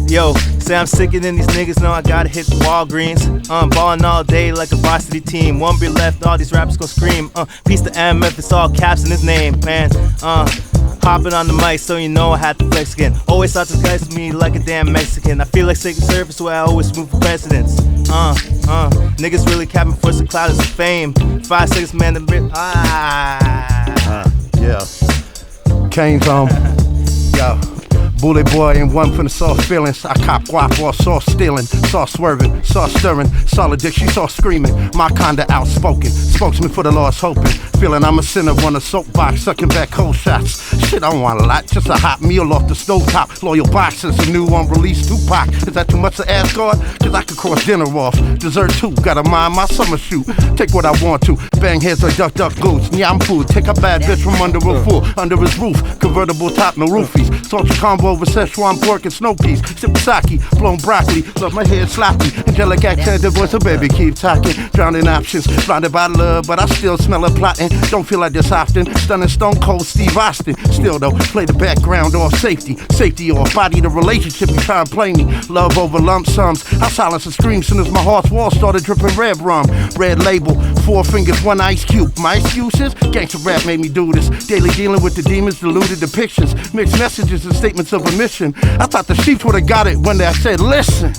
Yo, say I'm sicker than these niggas, know I gotta hit the Walgreens. Ballin' all day like a varsity team. One beer left, all these rappers gon' scream. Piece to MF, it's all caps in his name, man. Hopping on the mic, so you know I had to flex again. Always thought this guy's me like a damn Mexican. I feel like Secret Service, where I always move for presidents. Niggas really capping for some clout and fame. 5 seconds, man, the rip. Yeah. Cain's yo. Bully boy and one from the soft feelings. I cop guap or saw stealing, saw swerving, saw stirring, saw addiction, saw screaming. My kinda outspoken, spokesman for the lost hoping. Feeling I'm a sinner on a soapbox, sucking back cold shots. Shit, I don't want a lot, just a hot meal off the stovetop. Loyal boxes, a new unreleased Tupac. Is that too much to ask God? Cause I could cross dinner off. Dessert too, gotta mind my summer shoot. Take what I want to, bang heads or duck duck goose. Nyam food, take a bad bitch from under a fool, under his roof. Convertible top, no roofies. Salted combo with Szechuan pork and snow peas. Sip sake, blown broccoli, love my hair sloppy. Angelic accent, the voice of baby keep talking. Drowning options, blinded by love, but I still smell her plotting. Don't feel like this often. Stunning Stone Cold Steve Austin. Still though, play the background off safety. Safety or body the relationship you try and play me. Love over lump sums. I silence the scream soon as my heart's wall started dripping red rum. Red label, 4 fingers, 1 ice cube. My excuses? Gangsta rap made me do this. Daily dealing with the demons, deluded depictions. Mixed messages and statements of omission. I thought the Chiefs would've got it when I said listen.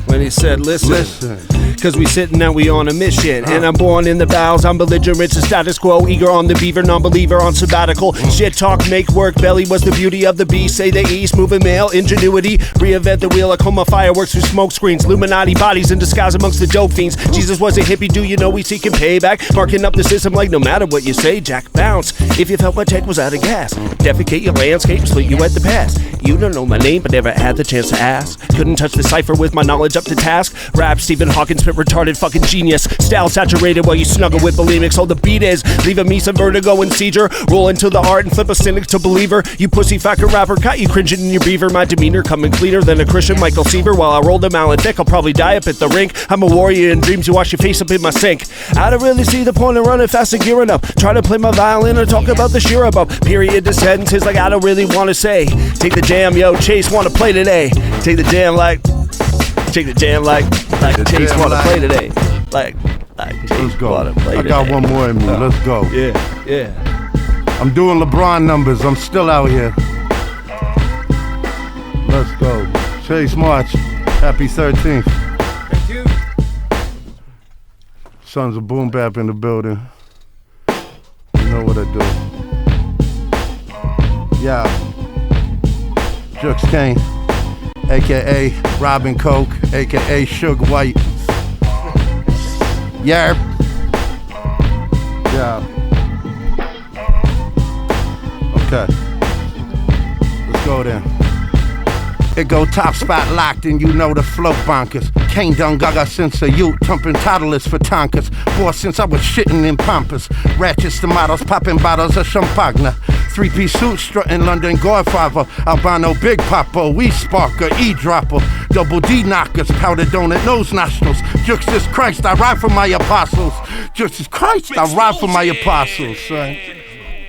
When he said listen. Cause we sitting and we on a mission. And I'm born in the bowels, I'm belligerent, it's status quo. Eager on the beaver, non-believer on sabbatical. Shit talk, make work, belly was the beauty of the beast. Say the east, moving male, ingenuity. Reinvent the wheel, like coma fireworks through smoke screens. Illuminati bodies in disguise amongst the dope fiends. Jesus was a hippie, do you know we seeking payback? Marking up the system like no matter what you say, Jack, bounce. If you felt my tank was out of gas, defecate your landscape, split you at the pass. You don't know my name, but never had the chance to ask. Couldn't touch the cipher with my knowledge up to task. Rap Stephen Hawking spit retarded fucking genius. Style saturated while you snuggle with bulimics. All the beat is leaving me some vertigo and seizure. Roll into the art and flip a cynic to believer. You pussy fucking rapper, got you cringing in your beaver. My demeanor coming cleaner than a Christian Michael Seaver. While I roll the mallet thick, I'll probably die up at the rink. I'm a warrior in dreams, you wash your face up in my sink. I don't really see the point of running fast and gearing up. Try to play my violin or talk about the sheer above. Period to sentences like I don't really want to say. Take the jam, yo, Chase wanna play today. Take the jam like Chase wanna play today. Like let's go. Wanna play I got today. one more in me. Let's go. Yeah. I'm doing LeBron numbers. I'm still out here. Let's go. Chase March. Happy 13th. Thank you. Sons of Boom Bap in the building. You know what I do. Yeah. Jux Cain, aka Robin Coke, aka Sugar White. Yarp. Yeah. Okay. Let's go then. It go top spot locked and you know the flow bonkers. Cain done gaga since a youth, thumping toddlers for tonkers. Boy, since I was shitting in Pampas. Ratchets to models, popping bottles of champagne. 3-piece suit, strutting London Godfather. Albano Big Papa, we sparker, E-dropper. Double D knockers, powder donut, nose nostrils. Jesus Christ, I ride for my apostles. Jesus Christ, I ride for my apostles, son.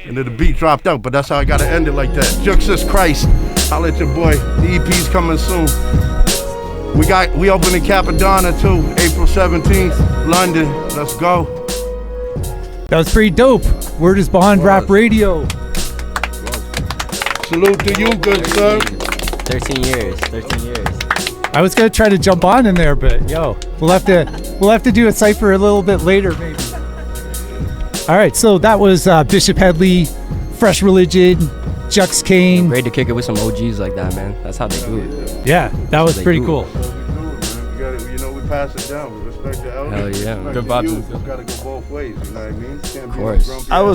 And then the beat dropped out, but that's how I gotta end it like that. Jesus Christ, holla at your boy. The EP's coming soon. We open in Capadonna too, April 17th, London. Let's go. That was pretty dope. Word is Bond Rap Radio. Salute to you, good sir. 13 years. I was gonna try to jump on in there, but yo, we'll have to do a cypher a little bit later, maybe. All right, so that was Bishop Hedley, Fresh Religion, Jux Cain. Great to kick it with some OGs like that, man. That's how they do it. Yeah, that was pretty cool. We pass it down. We respect the elders. Hell yeah. Good vibes. It's gotta go both ways. You know what I mean? Of course. I will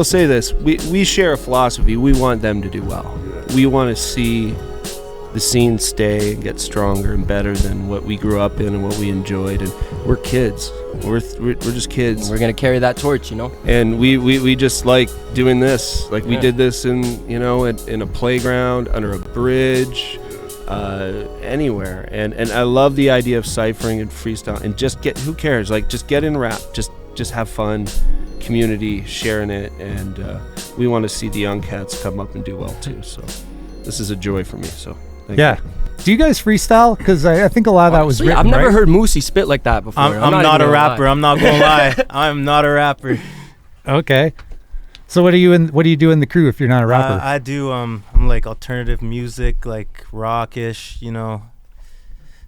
say this. We share a philosophy. We want them to do well. We want to see the scene stay and get stronger and better than what we grew up in and what we enjoyed. And we're kids. We're just kids. We're gonna carry that torch, you know. And we just like doing this. Like we did this in a playground, under a bridge, anywhere. And I love the idea of ciphering and freestyle and just who cares? Like just get in rap. Just have fun. Community sharing it, and we want to see the young cats come up and do well too. So this is a joy for me. So thank you. Do you guys freestyle? Because I think a lot of that was written, I've never heard Moosey spit like that before. I'm not a rapper. I'm not gonna lie. I'm not a rapper. Okay. So what do you do in the crew if you're not a rapper? I do I'm like alternative music, like rockish,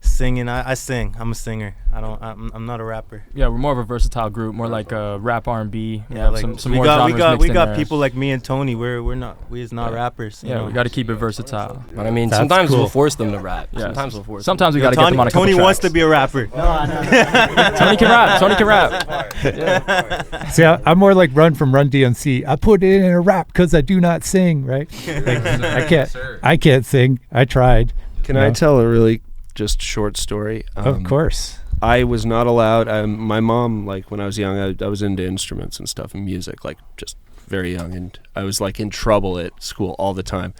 singing. I sing. I'm a singer. I'm not a rapper. Yeah, we're more of a versatile group, more like rap R&B. Yeah, like some more genres we got there. people like me and Tony. We're not rappers. Yeah, we got to keep it versatile. But I mean, sometimes we'll force them to rap. Yeah. Sometimes we got to get them on a couple Tony tracks. wants to be a rapper. Tony can rap. Yeah. See, I'm more like Run from Run DMC. I put it in a rap because I do not sing. Right? Like, I can't sing. I tried. Can I tell a really just short story? Of course. I was not allowed. My mom, like when I was young, I was into instruments and stuff and music, like just very young, and I was like in trouble at school all the time.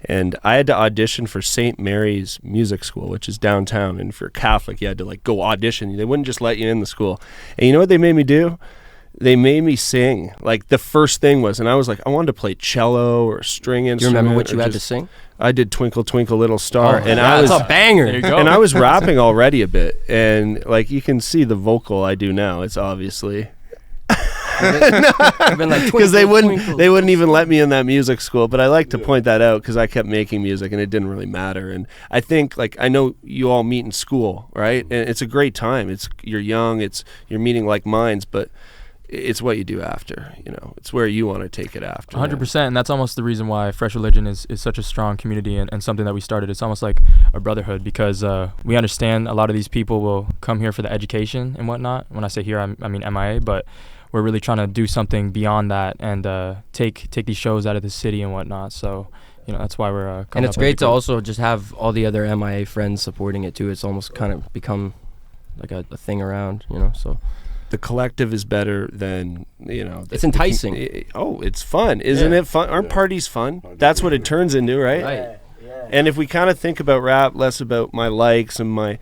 And I had to audition for St. Mary's Music School, which is downtown, and if you're Catholic, you had to like go audition. They wouldn't just let you in the school. And you know what they made me do? They made me sing. Like the first thing was, and I was like, I wanted to play cello or string instrument. Do you remember what you had to sing? I did Twinkle Twinkle Little Star, and I was a banger. There you go. And I was rapping already a bit, and like you can see the vocal I do now. It's obviously because they wouldn't even let me in that music school. But I like to point that out because I kept making music and it didn't really matter. And I think like I know you all meet in school, right? And it's a great time. You're young. You're meeting like minds, but it's what you do after, it's where you want to take it after. 100%, and that's almost the reason why Fresh Religion is such a strong community and something that we started. It's almost like a brotherhood because we understand a lot of these people will come here for the education and whatnot. When I say here, I mean MIA, but we're really trying to do something beyond that and take these shows out of the city and whatnot. So that's why we're coming. And it's great to also just have all the other MIA friends supporting it too. It's almost kind of become like a thing around, so. The collective is better than it's enticing. It's fun, isn't it? Fun? Aren't parties fun? That's what it turns into, right? And if we kind of think about rap less about my likes and my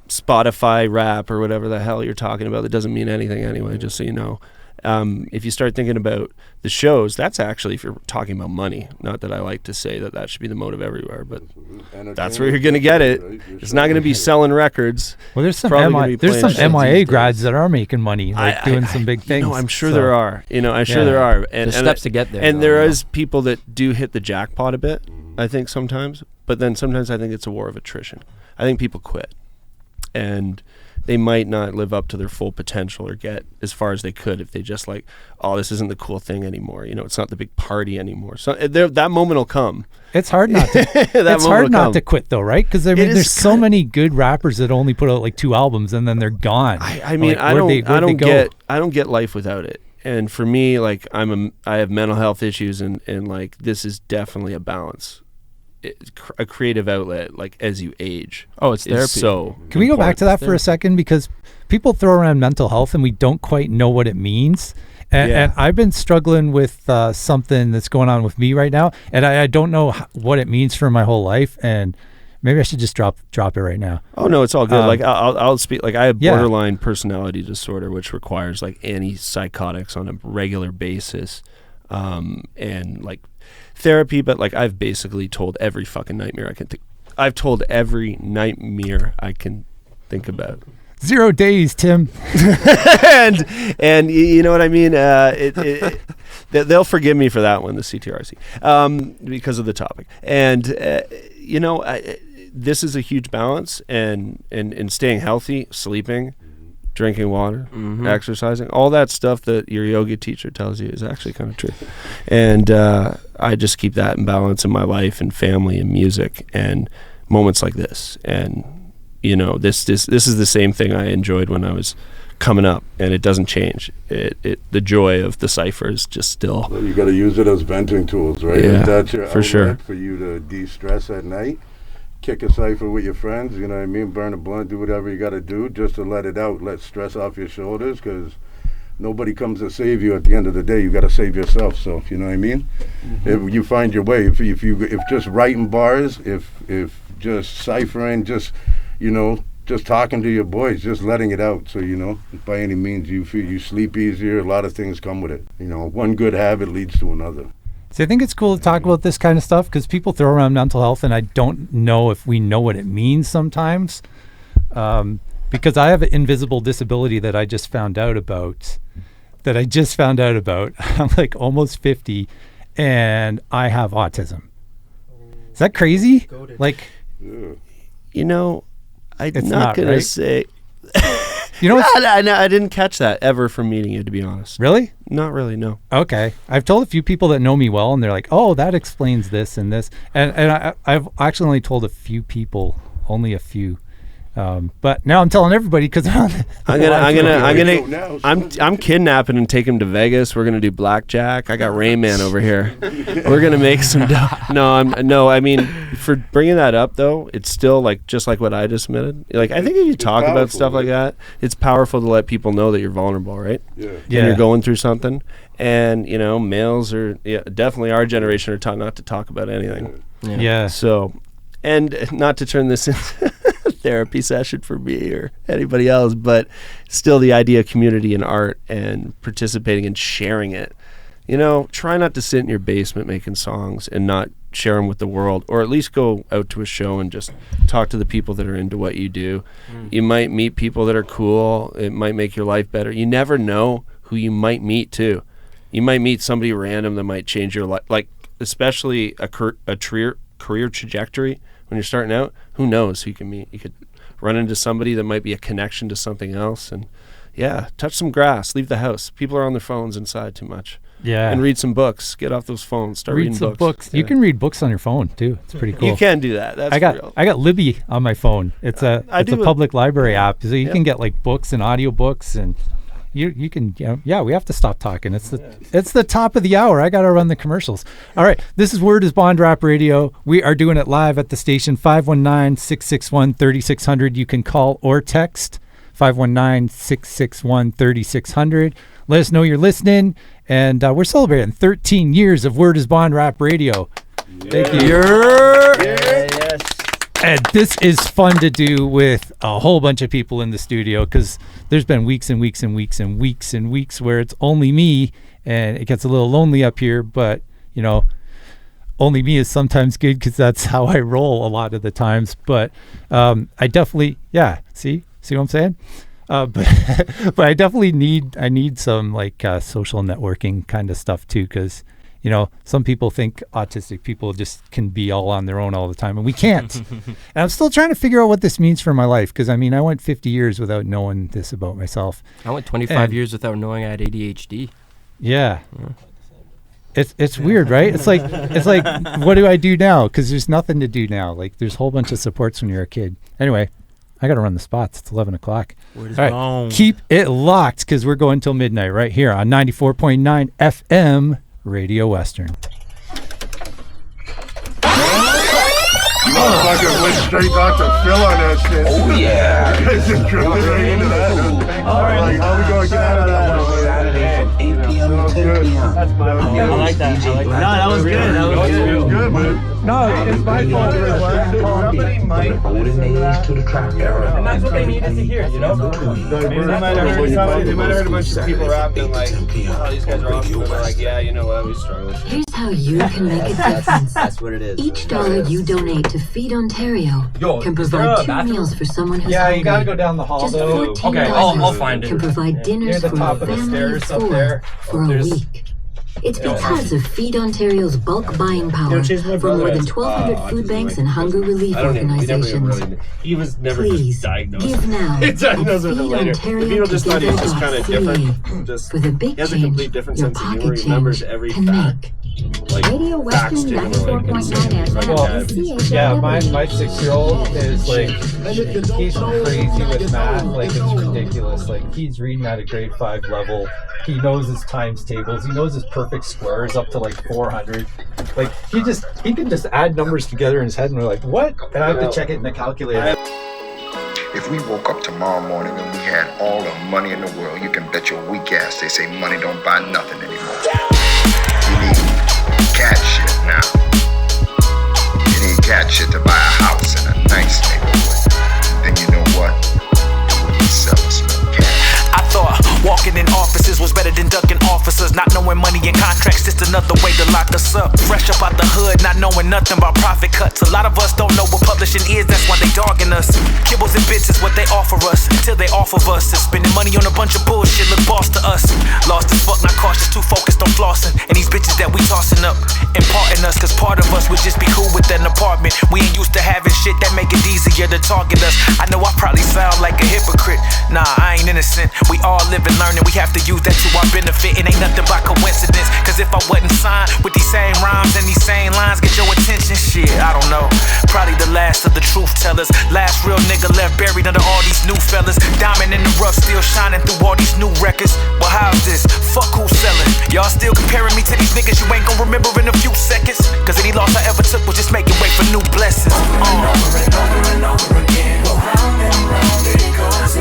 Spotify rap or whatever the hell you're talking about, that doesn't mean anything anyway. Just so you know, if you start thinking about the shows, that's actually if you're talking about money. Not that I like to say that should be the motive everywhere, but that's where you're going to get it. It's not going to be selling records. Well, there's some MIA grads that are making money, doing some big things. I'm sure there are. I'm sure there are. And there's steps to get there. And there is people that do hit the jackpot a bit, I think sometimes. But then sometimes I think it's a war of attrition. I think people quit. And they might not live up to their full potential or get as far as they could if they just like, oh, this isn't the cool thing anymore. It's not the big party anymore. So that moment will come. It's hard not to. It's hard not to quit though, right? Because I mean, there's so many good rappers that only put out like 2 albums and then they're gone. I mean, I don't get life without it. And for me, like I have mental health issues and like this is definitely a balance. a creative outlet, like as you age. Oh, it's therapy. So can we go back to that for a second, because people throw around mental health and we don't quite know what it means. And I've been struggling with something that's going on with me right now, and I don't know what it means for my whole life, and maybe I should just drop it right now. Oh no, it's all good. Like I'll speak. Like I have borderline personality disorder, which requires like antipsychotics on a regular basis, and like therapy. But like I've basically told every fucking nightmare I can think. I've told every nightmare I can think about. 0 days, Tim. and you know what I mean? They'll forgive me for that one, the CTRC, because of the topic. And, you know, this is a huge balance, and staying healthy, sleeping, drinking water, exercising, all that stuff that your yoga teacher tells you is actually kind of true. And I just keep that in balance in my life and family and music and moments like this. And you know, this is the same thing I enjoyed when I was coming up, and it doesn't change. The joy of the cipher is just still. Well, you got to use it as venting tools, right? Yeah, if that's your for outlet sure. for you to de-stress at night, kick a cipher with your friends, you know what I mean? Burn a blunt, do whatever you got to do just to let it out, let stress off your shoulders, because nobody comes to save you at the end of the day. You got to save yourself. So, you know what I mean? If you find your way, if just writing bars, if just ciphering, just, you know, just talking to your boys, just letting it out. So, you know, by any means, you feel you sleep easier. A lot of things come with it. You know, one good habit leads to another. So I think it's cool to talk about this kind of stuff, because people throw around mental health, and I don't know if we know what it means sometimes. Because I have an invisible disability that I just found out about. I'm like almost 50, and I have autism. Is that crazy? Like, you know, I'm not gonna right? say. You know, I didn't catch that ever from meeting you, to be honest. Really? Not really, no. Okay, I've told a few people that know me well, and they're like, "Oh, that explains this and this," and I've actually only told a few people, only a few. But now I'm telling everybody, because I'm kidnapping and take him to Vegas. We're gonna do blackjack. I got Rain Man over here. We're gonna make some I mean, for bringing that up though, it's still like just like what I just admitted. Like I think if you talk about stuff like that, it's powerful to let people know that you're vulnerable, right? Yeah. And you're going through something, and you know, males are definitely our generation are taught not to talk about anything. Yeah. So, and not to turn this into therapy session for me or anybody else, but still the idea of community and art and participating and sharing it. You know, try not to sit in your basement making songs and not share them with the world, or at least go out to a show and just talk to the people that are into what you do. You might meet people that are cool. It might make your life better. You never know who you might meet too. You might meet somebody random that might change your life, like especially a career trajectory. When you're starting out, who knows who you can meet? You could run into somebody that might be a connection to something else, and touch some grass, leave the house. People are on their phones inside too much. Yeah. And read some books. Get off those phones. Start reading some books. You can read books on your phone too. It's pretty cool. You can do that. That's real. I got Libby on my phone. It's a public library app, so you can get like books and audiobooks, and you can we have to stop talking. It's the top of the hour. I gotta run the commercials. All right, this is Word is Bond Rap Radio. We are doing it live at the station, 519-661-3600. You can call or text 519-661-3600. Let us know you're listening, and we're celebrating 13 years of Word is Bond Rap Radio. Thank you. Yes. And this is fun to do with a whole bunch of people in the studio, because there's been weeks and weeks and weeks and weeks and weeks where it's only me, and it gets a little lonely up here. But, you know, only me is sometimes good, because that's how I roll a lot of the times. But I definitely, see what I'm saying? But I definitely need some like social networking kind of stuff too, because, you know, some people think autistic people just can be all on their own all the time, and we can't. And I'm still trying to figure out what this means for my life, because I mean, I went 50 years without knowing this about myself. I went 25 years without knowing I had ADHD. Yeah. It's weird, right? It's like what do I do now? Because there's nothing to do now. Like, there's a whole bunch of supports when you're a kid. Anyway, I got to run the spots. It's 11 o'clock. All right, keep it locked, because we're going till midnight right here on 94.9 FM Radio Western. You motherfucker went straight Dr. Phil on that shit. Oh, yeah. You guys just drifted right into that. Like, how we gonna get out of that one? Saturday from 8 p.m. to 10 p.m. That's my fault. I like that. No, that was good. That was good. It was good, man. No, it's my fault. Somebody might Golden age to the trap era. And that's what they needed to hear, you know? They might have heard a bunch of people rapping like, oh, these guys are awesome. And they're like, yeah, you know what, we struggle. Here's how you can make a difference. That's what it is. Each dollar you donate to Feed Ontario can provide 2 meals for someone who's hungry. you gotta go down the hall Just though. $14 I'll find it. can provide dinners Near the for top a of the family of stairs up 4 there. for a week. It's because of Feed Ontario's bulk buying power for more than 1,200 food banks and hunger relief organizations. He was never Please, diagnosed. give now It's diagnosed with it later. Ontario People just thought he was just kind of different. Just for the big he has a change complete different your sense of humor. pocket He remembers change every can fact. Like Radio facts Wessun to him are like 94.9 insane. Yeah, my 6-year-old is like, he's crazy with math. Like, it's ridiculous. Like, he's reading at a grade 5 level. He knows his times tables. He knows his perfect squares up to like 400. Like, he can just add numbers together in his head, and we're like, what? And I have to check it in the calculator. If we woke up tomorrow morning and we had all the money in the world, you can bet your weak ass they say money don't buy nothing anymore. You need cat shit now. You need cat shit to buy a house in a nice neighborhood. Then you know what? You sell some cat. I thought walking in offices was better than ducking officers. Not knowing money and contracts, just another way to lock us up. Fresh up out the hood, not knowing nothing about profit cuts. A lot of us don't know what publishing is, that's why they dogging us. Kibbles and bits is what they offer us, until they off of us. And spending money on a bunch of bullshit look boss to us. Lost as fuck, not cautious, too focused on flossing. And these bitches that we tossing up, imparting us, cause part of us would just be cool with an apartment. We ain't used to having shit that make it easier to target us. I know I probably sound like a hypocrite. Nah, I ain't innocent. We all live and learn, and we have to use that to our benefit. It ain't nothing by coincidence, cause if I wasn't signed with these same rhymes and these same lines get your attention, shit, I don't know. Probably the last of the truth tellers. Last real nigga left buried under all these new fellas. Diamond in the rough, still shining through all these new records. Well, how's this? Fuck who's selling. Y'all still comparing me to these niggas you ain't gon' remember in a few seconds. Cause any loss I ever took was just making way for new blessings. Over and over and over again. Round and round it goes.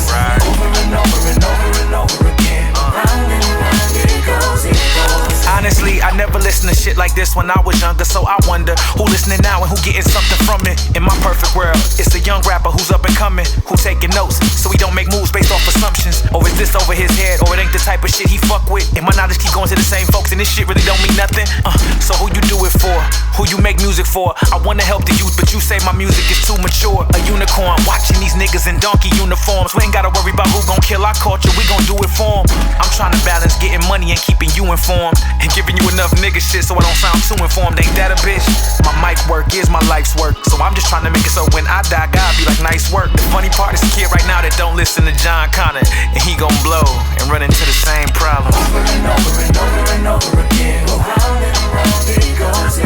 Right. Over and over and over and over again. Round and round it goes. Honestly, I never listened to shit like this when I was younger, so I wonder who listening now and who getting something from it. In my perfect world, it's a young rapper who's up and coming, who taking notes, so he don't make moves based off assumptions. Or is this over his head, or it ain't the type of shit he fuck with? And my knowledge keep going to the same folks, and this shit really don't mean nothing. So who you do it for? Who you make music for? I wanna help the youth, but you say my music is too mature. A unicorn, watching these niggas in donkey uniforms. We ain't gotta worry about who gon' kill our culture, we gon' do it for 'em. I'm trying to balance getting money and keeping you informed, and giving you enough nigga shit so I don't sound too informed. Ain't that a bitch? My mic work is my life's work, so I'm just trying to make it so when I die, God be like, nice work. The funny part is a kid right now that don't listen to John Connor, and he gon' blow and run into the same problem. Over and over and over and over again. Round and round it goes.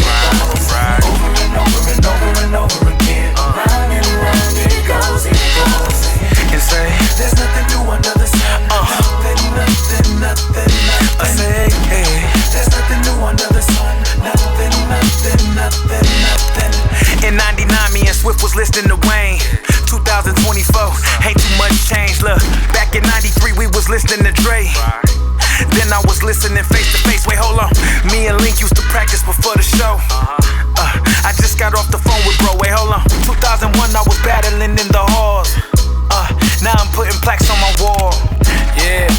Right. Over and over and over and over again. Round and round it goes. And say, there's nothing new under the sun. Nothing. I say, hey, there's nothing new under the sun. Nothing. In 99, me and Swift was listening to Wayne. 2024, ain't too much change. Look, back in 93, we was listening to Dre. Then I was listening face to face. Wait, hold on. Me and Link used to practice before the show. I just got off the phone with bro. Wait, hold on. 2001, I was battling in the halls. Now I'm putting plaques on my wall. Yeah,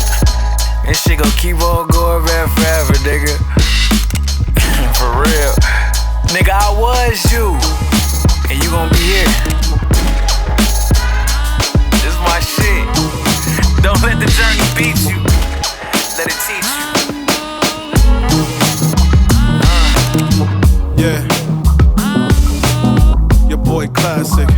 this shit gon' keep on going forever, nigga. For real. Nigga, I was you, and you gon' be here. This is my shit. Don't let the journey beat you. Let it teach you. Yeah. Your boy Classic.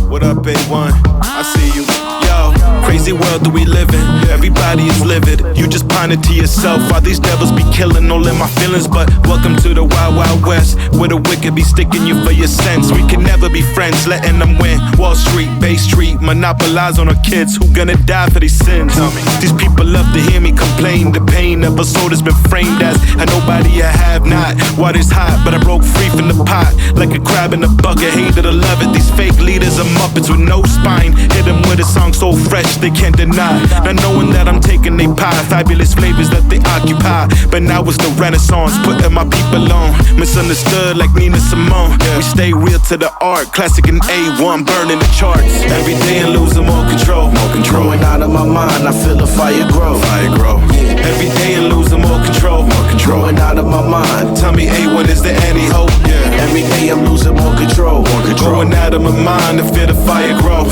What up, A1? I see you. Yo, crazy crazy world that we live in. Everybody is livid. You just ponder to yourself why these devils be killing all in my feelings. But welcome to the Wild Wild West, where the wicked be sticking you for your cents. We can never be friends, letting them win. Wall Street, Bay Street, monopolize on our kids. Who gonna die for these sins? These people love to hear me complain. The pain episode has been framed as a nobody I have not. Water's hot, but I broke free from the pot like a crab in a bucket. Hate it or love it. These fake leaders are muppets with no spine. Hit them with a song so fresh they can't deny. Not knowing that I'm taking they pie, fabulous flavors that they occupy. But now it's the Renaissance, putting my people on. Misunderstood like Nina Simone. We stay real to the art, classic and A1, burning the charts. Every day and losing more control. Growing out of my mind, I feel the fire grow. Every day and losing more control. Growing out of my mind. Tell me, A1, is there any hope? Every day I'm losing more control. Growing out of my mind, I feel the fire grow.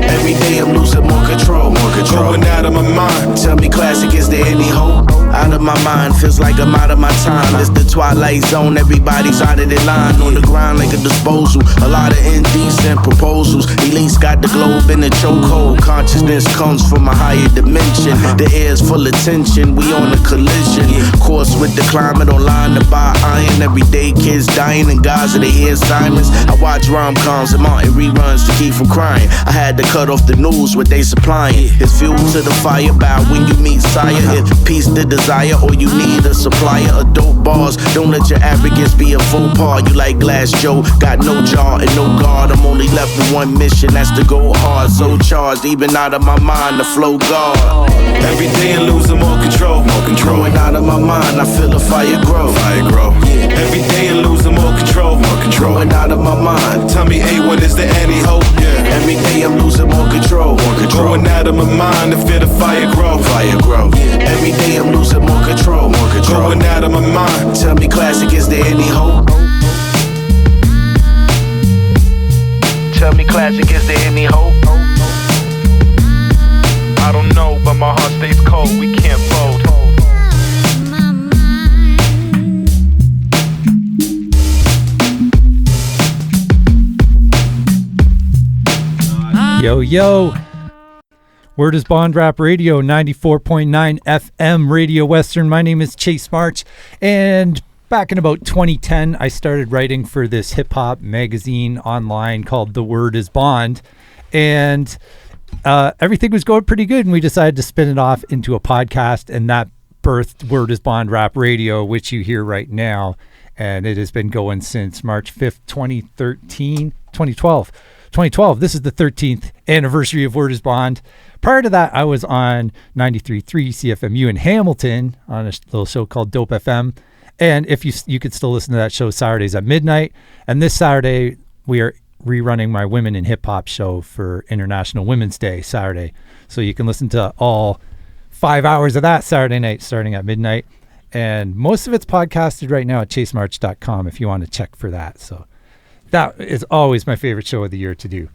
Every day I'm losing more control. Growing out of my mind. Tell me, classic, is there any hope? Out of my mind, feels like I'm out of my time. It's the twilight zone, everybody's out of their line. On the ground like a disposal, a lot of indecent proposals. Elites got the globe in a chokehold. Consciousness comes from a higher dimension. The air's full of tension, we on a collision. Course with the climate, online to buy iron. Everyday kids dying in Gaza, they hear sirens. I watch rom-coms and Martin reruns to keep from crying. I had to cut off the news, what they supplying. It's fuel to the fire, bow when you meet sire. If peace the desire, or you need a supplier of dope bars. Don't let your arrogance be a faux pas. You like Glass Joe, got no jaw and no guard. I'm only left with one mission, that's to go hard. So charged, even out of my mind, the flow guard. Every day and losing more control. Growing out of my mind, I feel the fire grow. Every day and losing more control. Growing out of my mind. Tell me, A1, is there any hope? Every day I'm losing more control. Growing out of my mind, I feel the fire grow. Every day I'm losing more control. Growing out of my mind. Tell me, classic, is there any hope? Tell me, classic, is there any hope? I don't know, but my heart stays cold. We can't fold. Yo. Word is Bond Rap Radio, 94.9 FM Radio Western. My name is Chase March, and back in about 2010, I started writing for this hip-hop magazine online called The Word is Bond, and everything was going pretty good, and we decided to spin it off into a podcast, and that birthed Word is Bond Rap Radio, which you hear right now, and it has been going since March 5th, 2012. This is the 13th anniversary of Word is Bond. Prior to that, I was on 93.3 CFMU in Hamilton on a little show called Dope FM. And if you could still listen to that show Saturdays at midnight. And this Saturday, we are rerunning my Women in Hip Hop show for International Women's Day Saturday. So you can listen to all 5 hours of that Saturday night starting at midnight. And most of it's podcasted right now at chasemarch.com if you want to check for that. So that is always my favorite show of the year to do.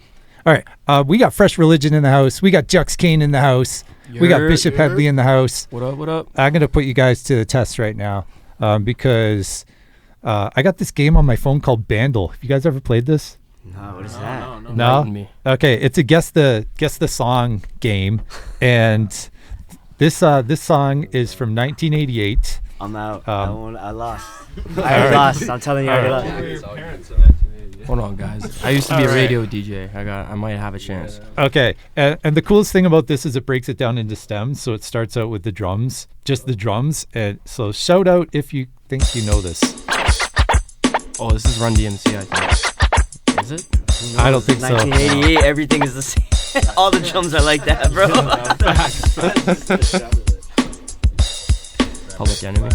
All right, we got Fresh Religion in the house. We got Jux Cain in the house. We got Bishop Hedley in the house. What up? I'm going to put you guys to the test right now because I got this game on my phone called Bandle. Have you guys ever played this? No, what is that? No? Okay, it's a guess the song game. And this song is from 1988. I'm out. I lost. I lost. I'm telling you, I lost. Hold on, guys. I used to be a radio DJ. I might have a chance. Okay, and the coolest thing about this is it breaks it down into stems. So it starts out with the drums, just the drums. And so shout out if you think you know this. Oh, this is Run DMC, I think. Is it? I don't think 1988, so. everything is the same. All the drums are like that, bro. Public Enemy.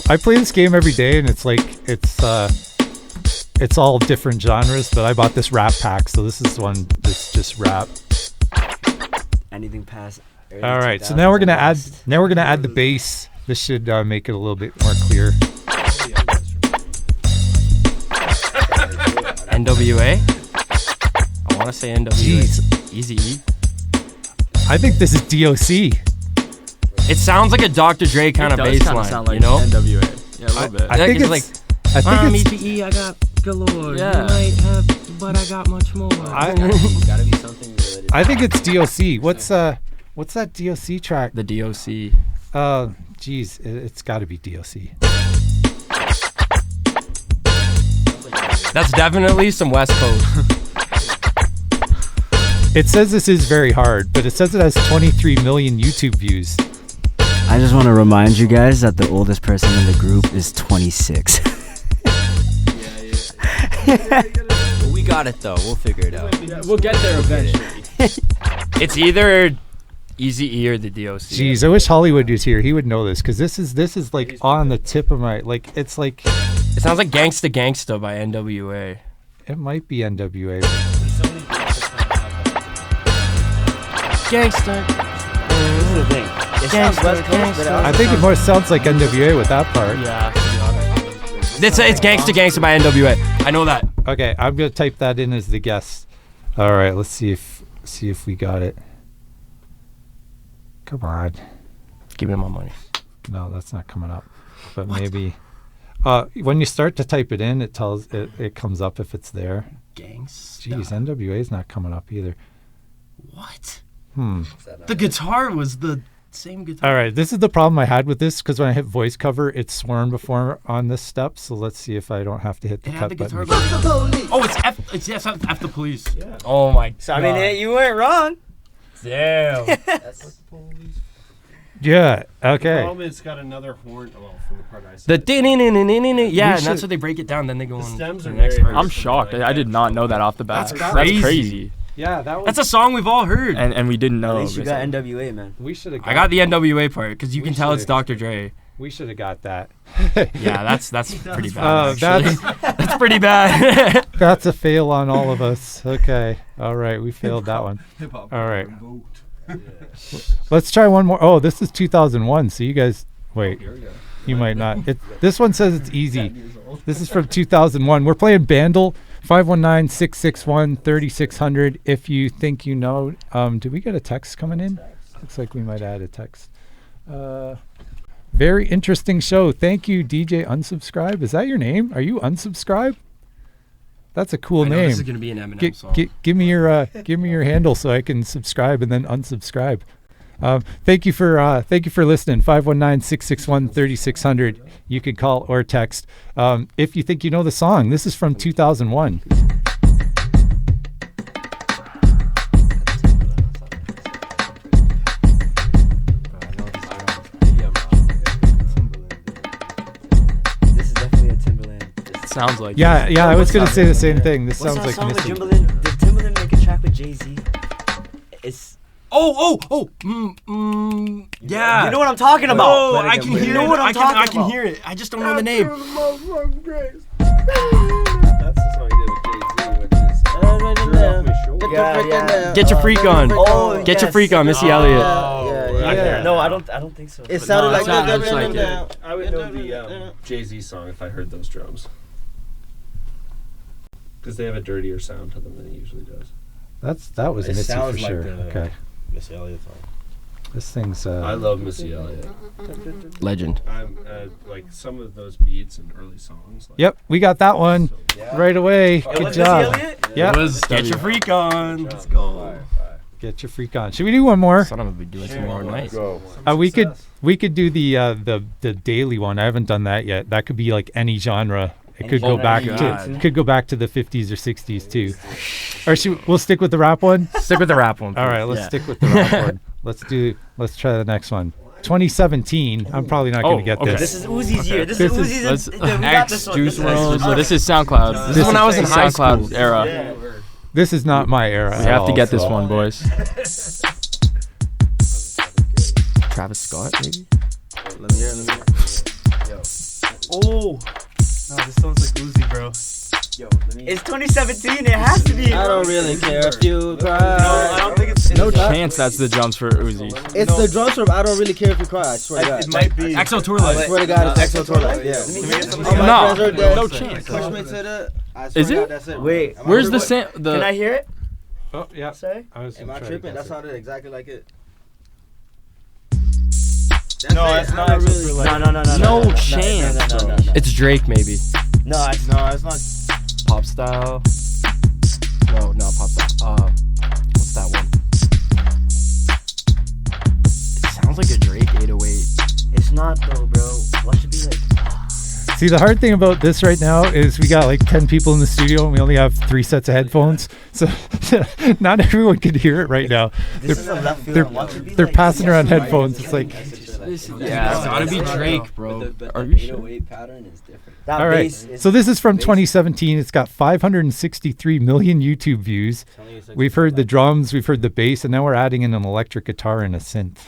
I play this game every day, and it's all different genres. But I bought this rap pack, so this is one that's just rap. Anything past. All right, so now we're gonna add the bass. This should make it a little bit more clear. NWA. I want to say NWA. Jeez. Eazy-E. I think this is DOC. It sounds like a Dr. Dre kind of bass line, sound like you know? NWA. Yeah, a little bit. I think it's like. I think it's. EPE, I got galore. Yeah. You might have, but I got much more. Gotta be something related. I think it's DOC. What's that DOC track? The DOC. Geez, it's got to be DOC. That's definitely some West Coast. It says this is very hard, but it says it has 23 million YouTube views. I just want to remind you guys that the oldest person in the group is 26. We got it though. We'll figure it out. We'll get there eventually. It's either Easy E or the DOC. Jeez, I wish Hollywood was here. He would know this because this is like on the tip of my it's like. It sounds like Gangsta Gangsta by NWA. It might be NWA. Gangsta. This is the thing. It sounds West Coast, but I think it more sounds like NWA with that part. Yeah. It's Gangsta Gangsta by NWA. I know that. Okay, I'm gonna type that in as the guess. All right, let's see if we got it. Come on. Give me my money. No, that's not coming up. But what? Maybe when you start to type it in, it tells it comes up if it's there. Gangsta. Jeez, NWA is not coming up either. What? The guitar was the same guitar. All right, this is the problem I had with this because when I hit voice cover, it's sworn before on this step. So let's see if I don't have to hit the cut button. Oh, it's F. It's F the police. Yeah. Oh my. So I mean, you weren't wrong. Damn. Yeah. Okay. The problem is it's got another horn. Well, from the part I said. Yeah, and that's how they break it down. Then they go on stems to are the next very verse. I'm shocked. I did not know that off the bat. That's crazy. Yeah, that was. That's a song we've all heard. And we didn't know. At least you got NWA, man. We should have. I got the NWA part because you can tell it's Dr. Dre. We should have got that. Yeah, that's pretty bad. That's pretty bad. That's a fail on all of us. Okay. All right, we failed that one. All right. Let's try one more. Oh, this is 2001. So you guys, wait. You might not. This one says it's easy. This is from 2001. We're playing Bandle. 519-661-3600. If you think you know. Did we get a text coming in? Looks like we might add a text. Very interesting show. Thank you, DJ Unsubscribe. Is that your name? Are you Unsubscribe? That's a cool name. This is gonna be an Eminem song. Give me your handle so I can subscribe and then unsubscribe. Thank you for listening. 519-661-3600. You could call or text. If you think you know the song, this is from 2001. Sounds like yeah, I was gonna say the same thing. This sounds like Missy. Did Timbaland make a track with Jay-Z? It's yeah. You know what I'm talking about. Oh, I can hear it. You know what I'm talking I can about. hear it. I just don't know the name. That's the song he did with Jay-Z. Get your freak on. Oh, Get your freak on, Missy Elliott. Yeah. No, I don't think so. It sounded like I would know the Jay-Z song if I heard those drums. Because they have a dirtier sound to them than he usually does. That was Missy for sure. Okay. Missy Elliott song. This thing's. I love Missy Elliott. Legend. I'm like some of those beats and early songs. Like, Yep, we got that one right away. Good job. Yep. Get your freak on. Let's go. Get your freak on. Should we do one more? Son of a be doing tomorrow night. We could do the daily one. I haven't done that yet. That could be like any genre. It could go back to the 50s or 60s too. Or we'll stick with the rap one? Stick with the rap one. All right, let's stick with the rap one. Let's try the next one. 2017. I'm probably not going to get this. This is Uzi's year. This is Uzi's. We got this one. Juice WRLD. So this is SoundCloud. This is when I was in high school era. This is not my era. We have to get this one, boys. Travis Scott, maybe? Let me hear. Oh. No, this sounds like Uzi, bro. Yo, it's 2017. It has to be. I don't really care if you cry. No, I don't think it's. No chance that's the drums for Uzi. It's the drums from I Don't Really Care If You Cry. I swear to God. It might be. XO Tour Life. I swear to God, it's XO Tour Life. Yeah. No chance. Is it? Wait, where's the Can I hear it? Oh yeah. Say. Am I tripping? That sounded exactly like it. No, it's not really. No chance. No. It's Drake, maybe. No, it's not. Pop style. No, not pop style. What's that one? See, the hard thing about this right now is we got like 10 people in the studio and we only have 3 sets of headphones. So not everyone can hear it right now. They're passing around headphones. It's like... It's gotta be Drake, bro. Are you sure? The pattern is different. All right. So this is from 2017. It's got 563 million YouTube views. We've heard the drums, we've heard the bass, and now we're adding in an electric guitar and a synth.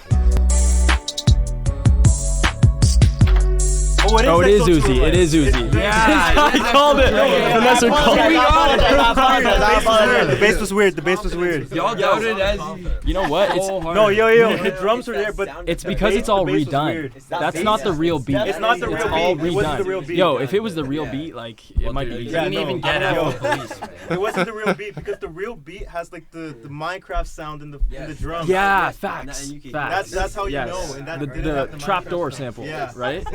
Oh, it is Uzi. It is Uzi. Yeah, I called it. Vanessa called it. The bass was weird. The bass was weird. Y'all doubted as you know what? It's no, yo. The drums were there, but it's because it's all redone. That's not the real beat. It's not the real beat. All It wasn't the real redone. beat. Yo, if it was the real beat, like it might be. You didn't even get out police. It wasn't the real beat because the real beat has like the Minecraft sound in the drums. Yeah, facts. That's how you know. And that the trapdoor sample, right?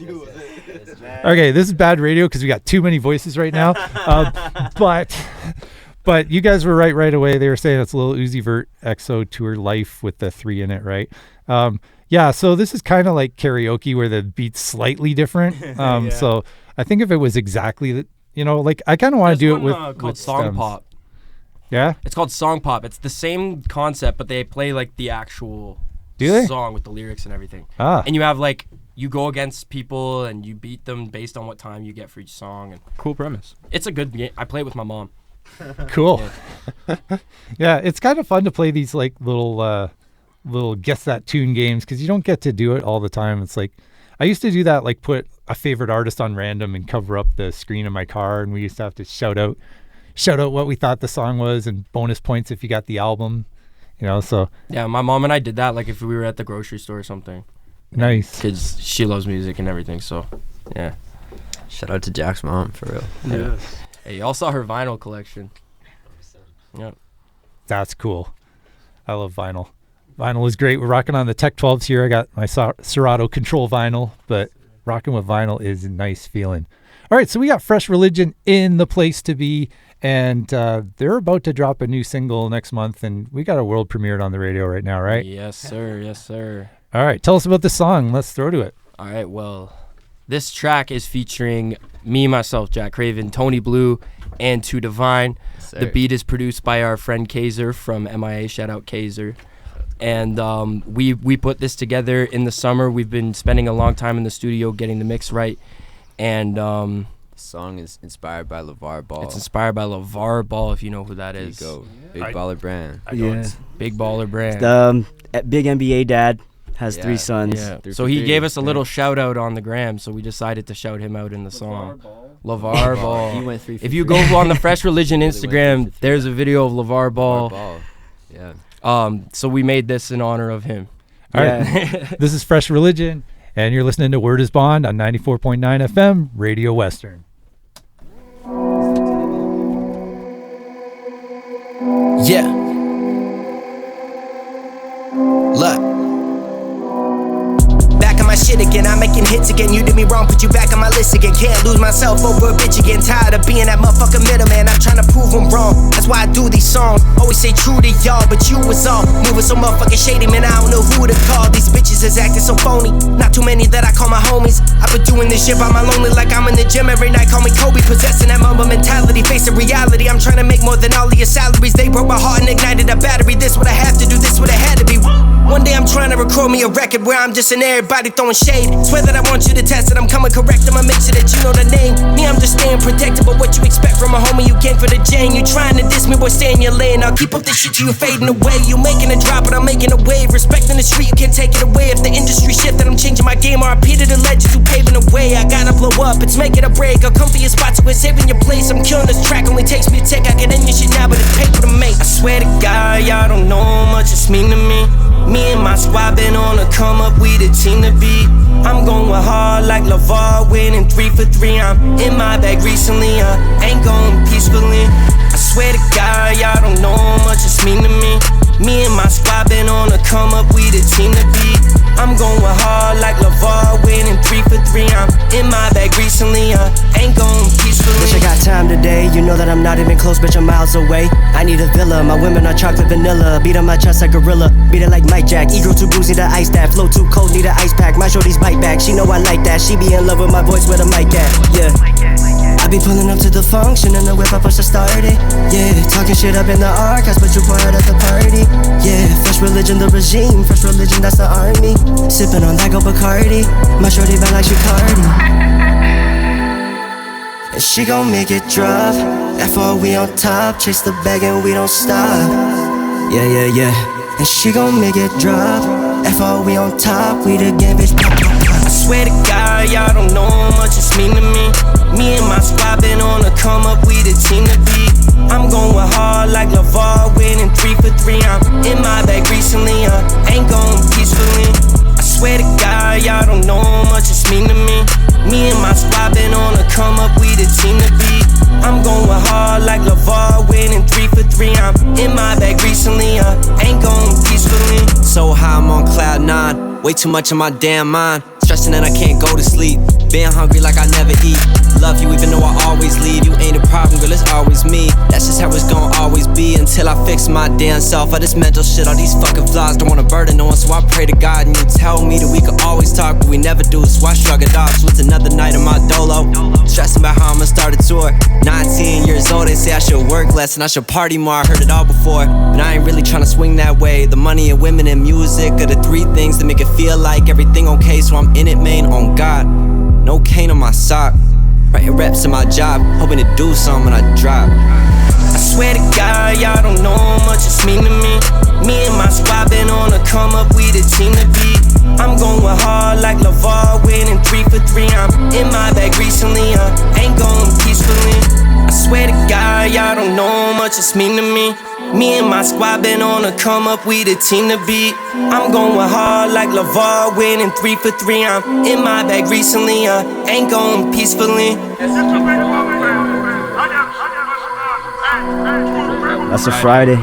Okay, this is bad radio because we got too many voices right now. But you guys were right away. They were saying it's a little Uzi Vert EXO Tour Life with the 3 in it, right? Yeah, so this is kind of like karaoke where the beat's slightly different. So I think if it was exactly that, like I kind of want to do it with called Song stems. Pop. Yeah? It's called Song Pop. It's the same concept, but they play like the actual song with the lyrics and everything. And you have like you go against people and you beat them based on what time you get for each song. And cool premise. It's a good game. I play it with my mom. Cool. Yeah, it's kind of fun to play these like little guess that tune games because you don't get to do it all the time. It's like I used to do that, like put a favorite artist on random and cover up the screen of my car, and we used to have to shout out what we thought the song was and bonus points if you got the album. So yeah, my mom and I did that like if we were at the grocery store or something. Nice. Because she loves music and everything, so yeah. Shout out to Jack's mom, for real. Yeah. Hey, y'all saw her vinyl collection. Yep. That's cool. I love vinyl. Vinyl is great. We're rocking on the Tech 12s here. I got my Serato Control vinyl, but rocking with vinyl is a nice feeling. All right, so we got Fresh Religion in the place to be, and they're about to drop a new single next month, and we got a world premiere on the radio right now, right? Yes, sir. Yes, sir. All right, tell us about the song. Let's throw to it. All right, well, this track is featuring me, myself, Jack Craven, Tony Blue, and Two Divine. Yes, the beat is produced by our friend Kaiser from MIA. Shout out Kaiser. And we put this together in the summer. We've been spending a long time in the studio getting the mix right. And the song is inspired by LeVar Ball. It's inspired by LeVar Ball, if you know who that is. There you go. Big baller brand. Big baller brand. Big NBA dad. Has 3 sons. Yeah. So he gave us a little shout out on the gram, so we decided to shout him out in the song. LeVar Ball. He went 3 for If you go on the Fresh Religion Instagram, there's a video of LeVar Ball. Yeah. So we made this in honor of him. All right. This is Fresh Religion, and you're listening to Word is Bond on 94.9 FM, Radio Western. Yeah. Look. Back on my shit again, I'm making hits again. You did me wrong, put you back on my list again. Can't lose myself over a bitch again. Tired of being that motherfucking middleman. I'm trying to prove I'm wrong. That's why I do these songs. Always say true to y'all, but you was all moving so motherfucking shady, man. I don't know who to call. These bitches is acting so phony. Not too many that I call my homies. I've been doing this shit by my lonely, like I'm in the gym every night. Call me Kobe, possessing that mama mentality. Facing reality, I'm trying to make more than all of your salaries. They broke my heart and ignited a battery. This what I have to do, this what I had to be. One day I'm trying to record me a record where I'm just in everybody throwing shade. Swear that I want you to test it, I'm coming correct. I'ma make sure that you know the name. Me, I'm just staying protected, but what you expect from a homie, you came for the Jane. You trying to diss me, boy, stay in your lane. I'll keep up this shit till you fading away. You making a drop, but I'm making a wave. Respecting the street, you can't take it away. If the industry shifted, I'm changing my game. RP to the legends who paving the way. I gotta blow up, it's making a break. I'll come for your spot, so it's saving your place. I'm killing this track, only takes me a tick. I get in your shit now, but it's paper to make. I swear to God, y'all don't know how much it's mean to me. Me and my squad been on a come up, we the team to beat. I'm going hard like LeVar, winning 3 for 3. I'm in my bag recently, ain't going peacefully. I swear to God, y'all don't know how much it's mean to me. Me and my squad been on a come up, we the team to beat. I'm going hard like LeVar, winning 3 for 3. I'm in my bag recently, ain't going peacefully. Wish I got time today, You know that I'm not even close, bitch, I'm miles away. I need a villa, my women are chocolate vanilla. Beat on my chest like gorilla, beat it like Mike Jack. Ego too bruised, need a ice that. Flow too cold, need a ice pack. My shorties bite back, she know I like that. She be in love with my voice, where the mic at, yeah. I be pulling up to the function in the whip, I push to start it. Yeah, talking shit up in the archives, but you part of the party. Yeah, fresh religion, the regime. Fresh religion, that's the army. Sipping on that go Bacardi. My shorty bad like she Cardi. And she gon' make it drop. F4, we on top. Chase the bag and we don't stop. Yeah, yeah, yeah. And she gon' make it drop. F4, we on top. We the game, bitch. I swear to God, y'all don't know how much it's mean to me. Me and my squad been on a come up, we the team to beat. I'm going hard like LeVar, winning 3 for 3. I'm in my bag recently, ain't going peacefully. I swear to God, y'all don't know how much it's mean to me. Me and my squad been on a come up, we the team to beat. I'm going hard like LeVar, winning 3 for 3. I'm in my bag recently, ain't going peacefully. So high, I'm on cloud 9, way too much in my damn mind. Stressing and I can't go to sleep. Being hungry like I never eat. Love you even though I always leave. You ain't a problem, girl, it's always me. That's just how it's gonna always be until I fix my damn self. All this mental shit, all these fucking flaws, don't wanna burden no one, so I pray to God. And you tell me that we could always talk, but we never do, so I shrug it off. So it's another night of my dolo, stressing about how I'ma start a tour. 19 years old, they say I should work less and I should party more. I heard it all before, but I ain't really tryna swing that way. The money and women and music are the 3 things that make it feel like everything okay, so I'm in it, man, on God. No cane on my sock, writing reps in my job, hoping to do something when I drop. I swear to God, y'all don't know how much it's mean to me. Me and my squad been on a come up, we the team to beat. I'm going hard like LeVar, winning 3 for 3. I'm in my bag recently, ain't going peacefully. I swear to God, y'all don't know how much it's mean to me. Me and my squad been on a come up, we the team to beat. I'm going hard like LeVar, winning 3 for 3. I'm in my bag recently, ain't going peacefully. That's a Friday.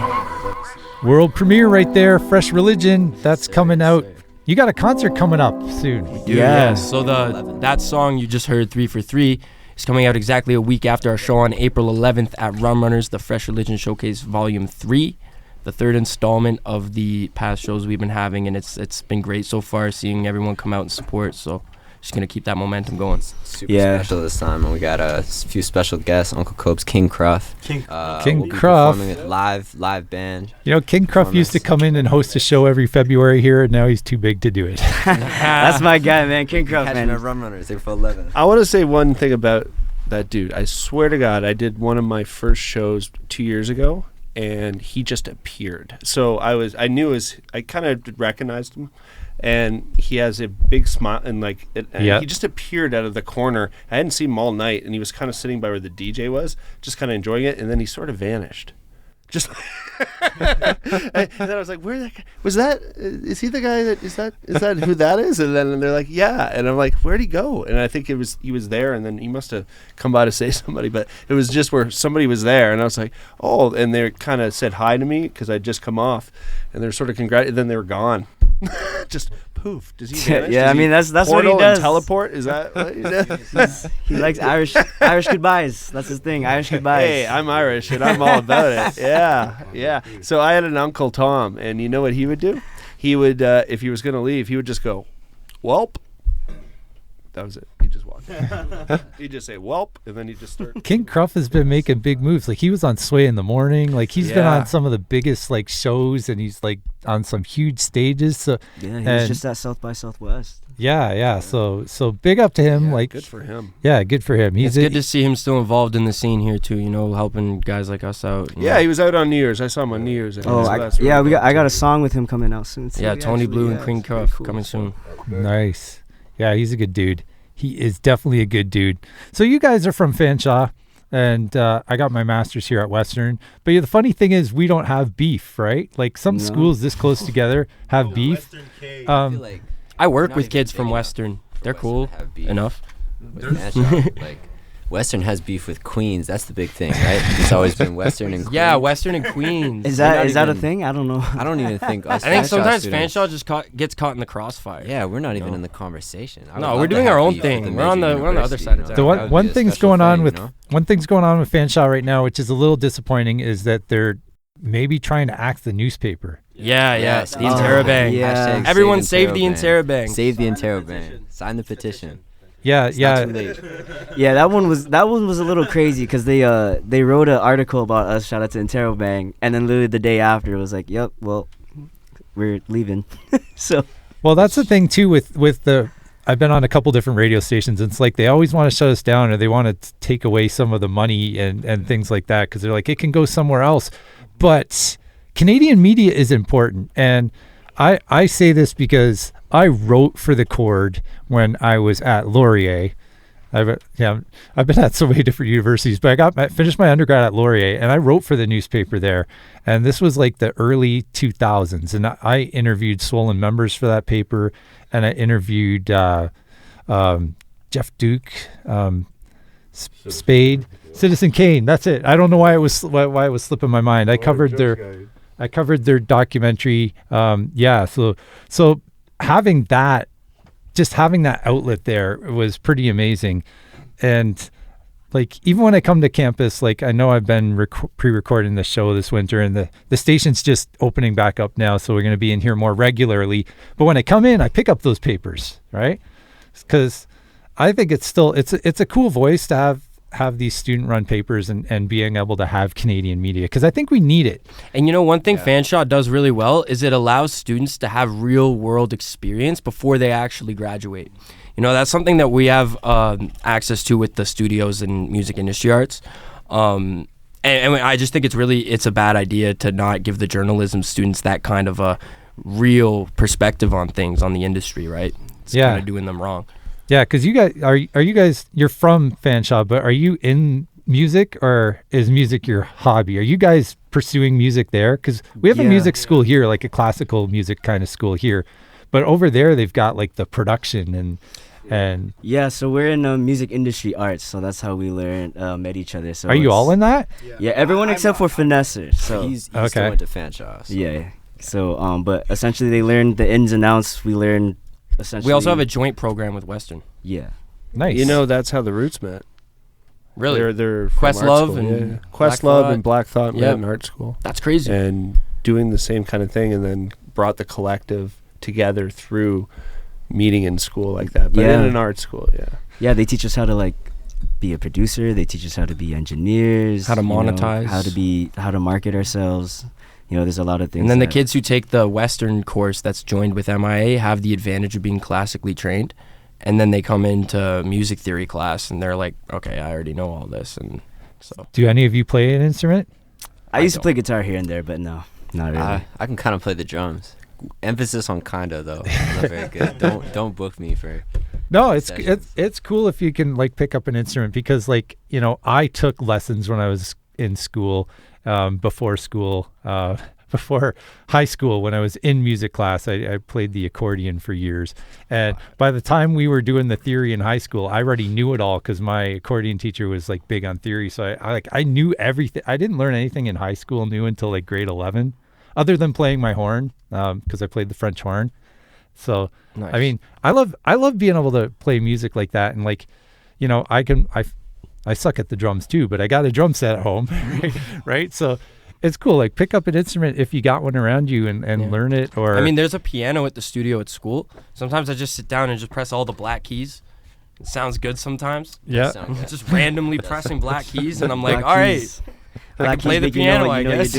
World premiere right there, Fresh Religion. That's coming out. You got a concert coming up soon. Yeah. So that song you just heard, 3 for 3, is coming out exactly a week after our show on April 11th at Rum Runners, the Fresh Religion Showcase Volume 3, the 3rd installment of the past shows we've been having, and it's been great so far seeing everyone come out and support. So just gonna keep that momentum going. Super special this time, and we got a few special guests. Uncle Cope's King Cruff. King we'll Cruff. Live band. You know, King Cruff used to come in and host a show every February here, and now he's too big to do it. That's my guy, man. King Cruff, man. Our Rum Runners, April 11th. I want to say one thing about that dude. I swear to God, I did one of my first shows 2 years ago, and he just appeared. So I kind of recognized him, and he has a big smile, and he just appeared out of the corner. I hadn't seen him all night, and he was kind of sitting by where the DJ was, just kind of enjoying it, and then he sort of vanished. Just and then I was like, where that guy was? That is he the guy that is that who that is? And then they're like, yeah, and I'm like, where'd he go? And I think he was there, and then he must have come by to say somebody, but it was just where somebody was there, and I was like, oh, and they kind of said hi to me because I'd just come off, and they're sort of then they were gone. Just poof. Does he vanish? Yeah, I mean that's what he does. Teleport? Is that what he does? He likes Irish goodbyes. That's his thing. Irish goodbyes. Hey, I'm Irish and I'm all about it. Yeah. So I had an Uncle Tom, and you know what he would do? He would, if he was going to leave, he would just go, "Welp." That was it. He just walked. He'd just say "Welp," and then he'd just start. King Cruff has been making big moves. Like he was on Sway in the Morning. Like he's been on some of the biggest like shows, and he's like on some huge stages. So yeah, he was just at South by Southwest. Yeah. So big up to him. Like good for him. Yeah, good for him. It's good to see him still involved in the scene here too. You know, helping guys like us out. Yeah, he was out on New Year's. I saw him on New Year's. I got a song with him coming out soon. Yeah, Tony Blue and King Cruff coming soon. Nice. Yeah, he's a good dude. He is definitely a good dude. So you guys are from Fanshawe, and I got my master's here at Western. But the funny thing is, we don't have beef, right? Like some schools this close together have beef. I work with kids from Western. They're cool enough. Western has beef with Queens. That's the big thing, right? It's always been Western and Queens. Yeah, Western and Queens. Is that a thing? I don't know. I don't even think us I think Fanshawe sometimes students- Fanshawe just gets caught in the crossfire. Yeah, we're not even in the conversation. I would No, love we're to doing have our own beef with thing. the We're on major the other university, side you of know? town. The That would one be a thing's special going on thing, with you know? one thing's going on with Fanshawe right now, which is a little disappointing, is that they're maybe trying to axe the newspaper. Yeah. Yes, The Interrobang. yeah. Hashtag Everyone save the Interrobang. Interrobang. Save the Interrobang. Sign the petition. Yeah, It's not too yeah. late. Yeah, that one was a little crazy because they wrote an article about us. Shout out to Interrobang, and then literally the day after it was like, yep, well, we're leaving. So. Well, that's the thing too with the. I've been on a couple different radio stations, and it's like they always want to shut us down, or they want to take away some of the money and things like that, because they're like, it can go somewhere else. But Canadian media is important, and I say this because I wrote for the Cord when I was at Laurier. I've been at so many different universities, but I finished my undergrad at Laurier, and I wrote for the newspaper there. And this was like the early 2000s, and I interviewed Swollen members for that paper, and I interviewed Jeff Duke, Spade, Citizen Kane. That's it. I don't know why it was slipping my mind. I covered their documentary. So having that. Just having that outlet there was pretty amazing. And like, even when I come to campus, like, I know I've been pre-recording the show this winter, and the station's just opening back up now, so we're going to be in here more regularly. But when I come in, I pick up those papers, right? Because I think it's a cool voice to have these student-run papers and being able to have Canadian media, because I think we need it. And you know, one thing Fanshawe does really well is it allows students to have real-world experience before they actually graduate. You know, that's something that we have access to with the studios and music industry arts. And I just think it's a bad idea to not give the journalism students that kind of a real perspective on things, on the industry, right? It's kind of doing them wrong. Yeah, because you guys, you're from Fanshawe, but are you in music, or is music your hobby? Are you guys pursuing music there? Because we have a music school here, like a classical music kind of school here, but over there they've got like the production and Yeah, so we're in music industry arts, so that's how we met each other. So are you all in that? Yeah, everyone except for Finesser. So He's still went to Fanshawe. So. Yeah. So but essentially they learned the ins and outs. We learned. We also have a joint program with Western. Yeah. Nice. You know, that's how the Roots met. Really? They're from Questlove art and school. Questlove and Black Thought met in art school. That's crazy. And doing the same kind of thing, and then brought the collective together through meeting in school like that. But in an art school, Yeah, they teach us how to like be a producer. They teach us how to be engineers. How to monetize. How to market ourselves. You know, there's a lot of things. And then the kids who take the Western course that's joined with MIA have the advantage of being classically trained. And then they come into music theory class and they're like, okay, I already know all this. And so. Do any of you play an instrument? I used to play guitar here and there, but no, not really. I can kind of play the drums. Emphasis on kinda though. I'm not very good. Don't book me for. No, it's cool if you can like pick up an instrument, because like, you know, I took lessons when I was in school, before high school. When I was in music class, I played the accordion for years, and by the time we were doing the theory in high school, I already knew it all, because my accordion teacher was like big on theory. So I knew everything. I didn't learn anything in high school new until like grade 11, other than playing my horn, because I played the French horn. So nice. I mean, I love being able to play music like that, and like, you know, I suck at the drums too, but I got a drum set at home, right? So it's cool. Like, pick up an instrument if you got one around you and learn it. Or I mean, there's a piano at the studio at school. Sometimes I just sit down and just press all the black keys. It sounds good sometimes. Yeah. Just randomly pressing black keys, and I'm like, all right, I can play the piano, I guess.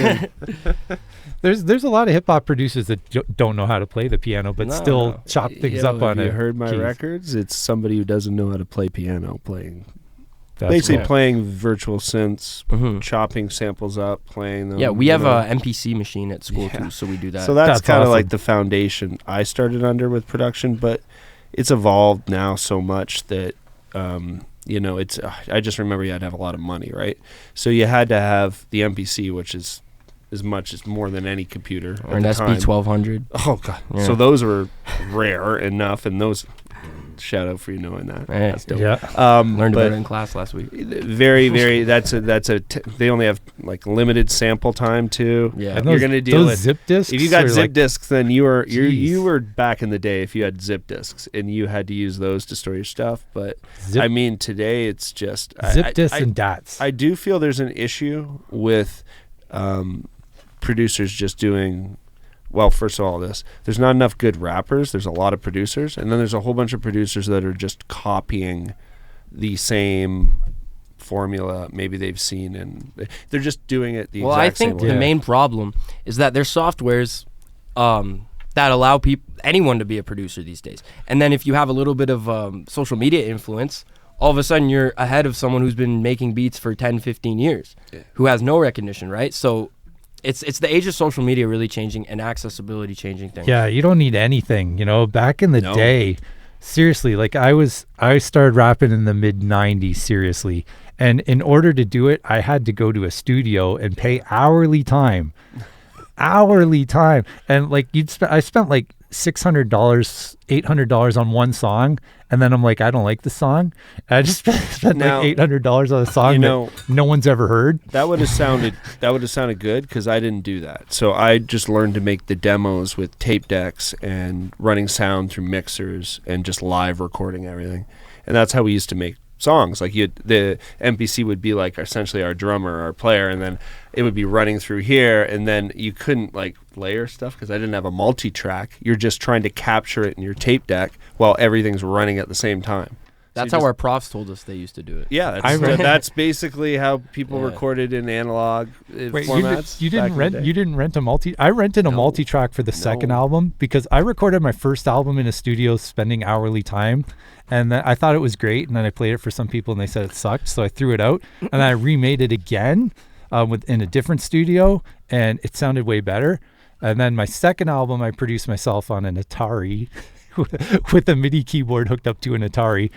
There's a lot of hip hop producers that don't know how to play the piano, but still chop things up on it. You heard my records? It's somebody who doesn't know how to play piano playing. That's basically cool. playing virtual synths, chopping samples up, playing them. Yeah, we have a MPC machine at school too, so we do that. So that's kind of awesome. like the foundation I started under with production, but it's evolved now so much that, you know, it's. I just remember you had to have a lot of money, right? So you had to have the MPC, which is as much as more than any computer. Or an SB 1200. Oh god! Yeah. So those were rare enough, and those shout out for you knowing that. Hey. That's dope. Yeah. Learned about it in class last week. Very, very. They only have like limited sample time too. Yeah. You're gonna deal those with zip discs. If you got are zip like- discs, then you were back in the day. If you had zip discs and you had to use those to store your stuff, but I mean today it's just zip discs and DATs. I do feel there's an issue with producers just doing. Well, first of all, there's not enough good rappers. There's a lot of producers, and then there's a whole bunch of producers that are just copying the same formula maybe they've seen, and they're just doing it the exact same way. Well, I think the main problem is that there's softwares that allow anyone to be a producer these days. And then if you have a little bit of social media influence, all of a sudden you're ahead of someone who's been making beats for 10, 15 years, who has no recognition, right? So it's the age of social media really changing and accessibility changing things. Yeah, you don't need anything. Back in the day, seriously, like I started rapping in the mid 90s, seriously. And in order to do it, I had to go to a studio and pay hourly time. And like I spent like $600, $800 on one song, and then I'm like, I don't like the song. I just spent Now, like $800 on a song that no one's ever heard. That would have sounded good because I didn't do that. So I just learned to make the demos with tape decks and running sound through mixers and just live recording everything. And that's how we used to make songs. Like the MPC would be like essentially our drummer, our player, and then it would be running through here, and then you couldn't like layer stuff because I didn't have a multi-track. You're just trying to capture it in your tape deck while everything's running at the same time. That's how our profs told us they used to do it. Yeah, that's basically how people recorded in analog formats. You didn't rent a multi. I rented a multi-track for the second album because I recorded my first album in a studio, spending hourly time, and then I thought it was great. And then I played it for some people, and they said it sucked, so I threw it out. And I remade it again in a different studio, and it sounded way better. And then my second album, I produced myself on an Atari with a MIDI keyboard hooked up to an Atari.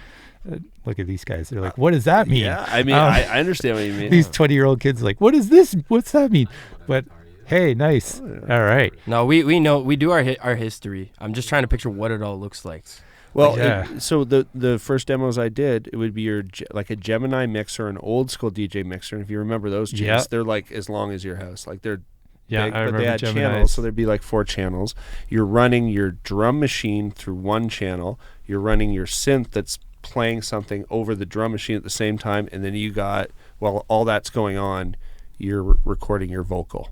Look at these guys. They're like, what does that mean? Yeah, I mean, I understand what you mean. These 20-year-old kids are like, what is this? What's that mean? But hey, nice. All right. No, we know. We do our history. I'm just trying to picture what it all looks like. Well, so the first demos I did, it would be like a Gemini mixer, an old school DJ mixer. And if you remember those J's, they're like as long as your house. Like they're big, but they had channels, so there'd be like 4 channels. You're running your drum machine through one channel. You're running your synth that's playing something over the drum machine at the same time, and then you got, while all that's going on, you're recording your vocal.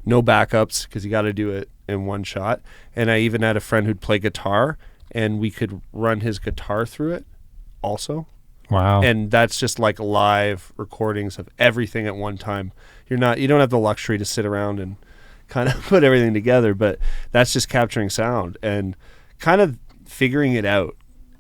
No backups because you got to do it in one shot. And I even had a friend who'd play guitar, and we could run his guitar through it also. Wow. And that's just like live recordings of everything at one time. You don't have the luxury to sit around and kind of put everything together, but that's just capturing sound and kind of figuring it out.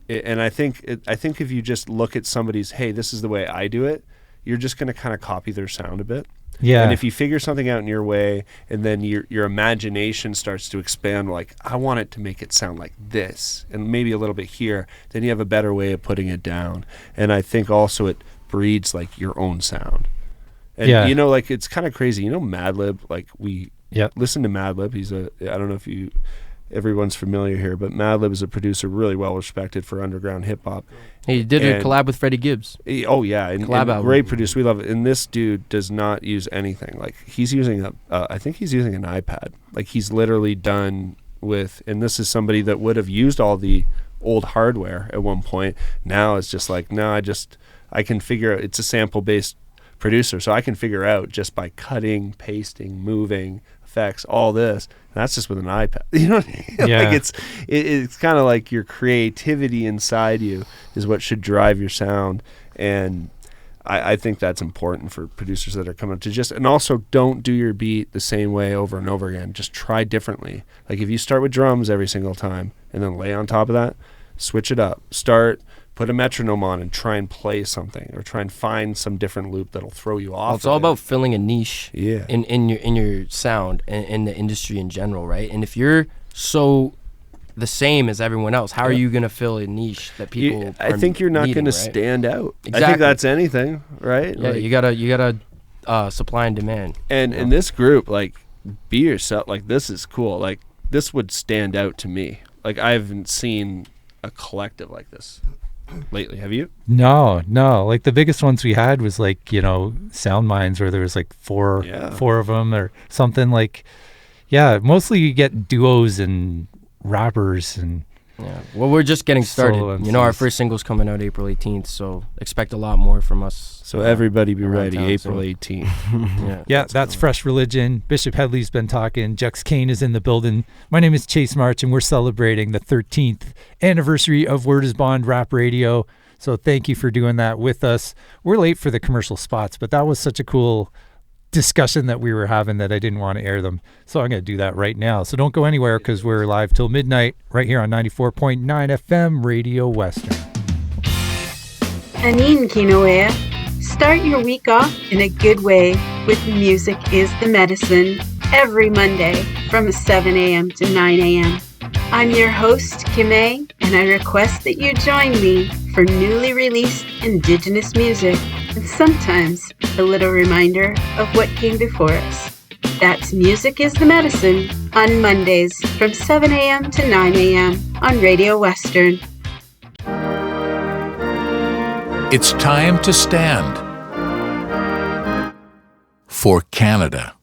And I think if you just look at somebody's, hey, this is the way I do it, you're just going to kind of copy their sound a bit. Yeah. And if you figure something out in your way, and then your imagination starts to expand, like, I want it to make it sound like this, and maybe a little bit here, then you have a better way of putting it down. And I think also it breeds like your own sound. And like it's kind of crazy. Madlib, like we listen to Madlib. He's I don't know if everyone's familiar here, but Madlib is a producer really well respected for underground hip hop. He did a collab with Freddie Gibbs. And great producer. We love it. And this dude does not use anything. Like he's using I think he's using an iPad. Like he's literally done with, and this is somebody that would have used all the old hardware at one point. Now it's just like, no, I can figure out, it's a sample based producer, so I can figure out just by cutting, pasting, moving, effects, all this. And that's just with an iPad. You know what I mean? Yeah. Like it's kind of like your creativity inside you is what should drive your sound. And I think that's important for producers that are coming to and also don't do your beat the same way over and over again. Just try differently. Like if you start with drums every single time and then lay on top of that, switch it up. Put a metronome on and try and play something, or try and find some different loop that'll throw you off. Well, it's all about filling a niche in your sound and in the industry in general, right? And if you're so the same as everyone else, how are you going to fill a niche that people I think you're not going to stand out. Exactly. I think that's anything, right? Yeah, like, you gotta supply and demand. And in this group, like, be yourself. Like, this is cool. Like, this would stand out to me. Like, I haven't seen a collective like this lately. Have you? No. Like the biggest ones we had was like, Sound Minds, where there was like four of them or something. Like, yeah, mostly you get duos and rappers and. Yeah. Well, we're just getting started. Our first single's coming out April 18th, so expect a lot more from us. So everybody be ready, April 18th. Yeah, that's Fresh Religion. Bishop Hedley's been talking. Jux Cain is in the building. My name is Chase March, and we're celebrating the 13th anniversary of Word is Bond Rap Radio. So thank you for doing that with us. We're late for the commercial spots, but that was such a cool discussion that we were having that I didn't want to air them. So I'm going to do that right now. So don't go anywhere because we're live till midnight right here on 94.9 FM Radio Western. Anin Kinoea. Start your week off in a good way with Music is the Medicine every Monday from 7 a.m. to 9 a.m. I'm your host, Kime, and I request that you join me for newly released Indigenous music and sometimes a little reminder of what came before us. That's Music is the Medicine on Mondays from 7 a.m. to 9 a.m. on Radio Western. It's time to stand for Canada.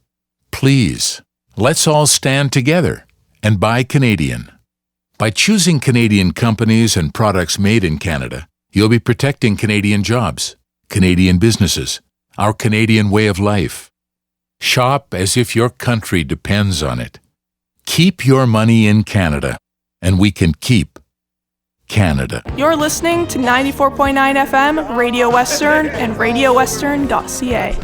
Please, let's all stand together and buy Canadian. By choosing Canadian companies and products made in Canada, you'll be protecting Canadian jobs, Canadian businesses, our Canadian way of life. Shop as if your country depends on it. Keep your money in Canada, and we can keep Canada. You're listening to 94.9 FM, Radio Western, and RadioWestern.ca.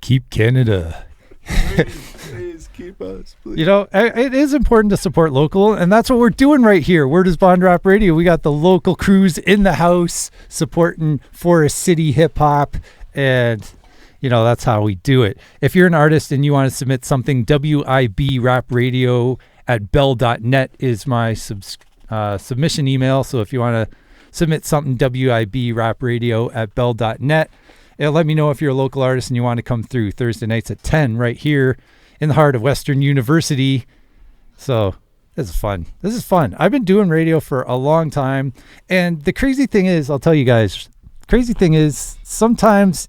Keep Canada. Please keep us, please. It is important to support local, and that's what we're doing right here. Word is Bond Rap Radio. We got the local crews in the house supporting Forest City hip hop, and that's how we do it. If you're an artist and you want to submit something, WIB Rap Radio at bell.net is my submission email. So if you want to submit something, WIB Rap Radio at bell.net. It'll let me know if you're a local artist and you want to come through Thursday nights at 10 right here in the heart of Western University. So this is fun. I've been doing radio for a long time. And the crazy thing is, I'll tell you guys, sometimes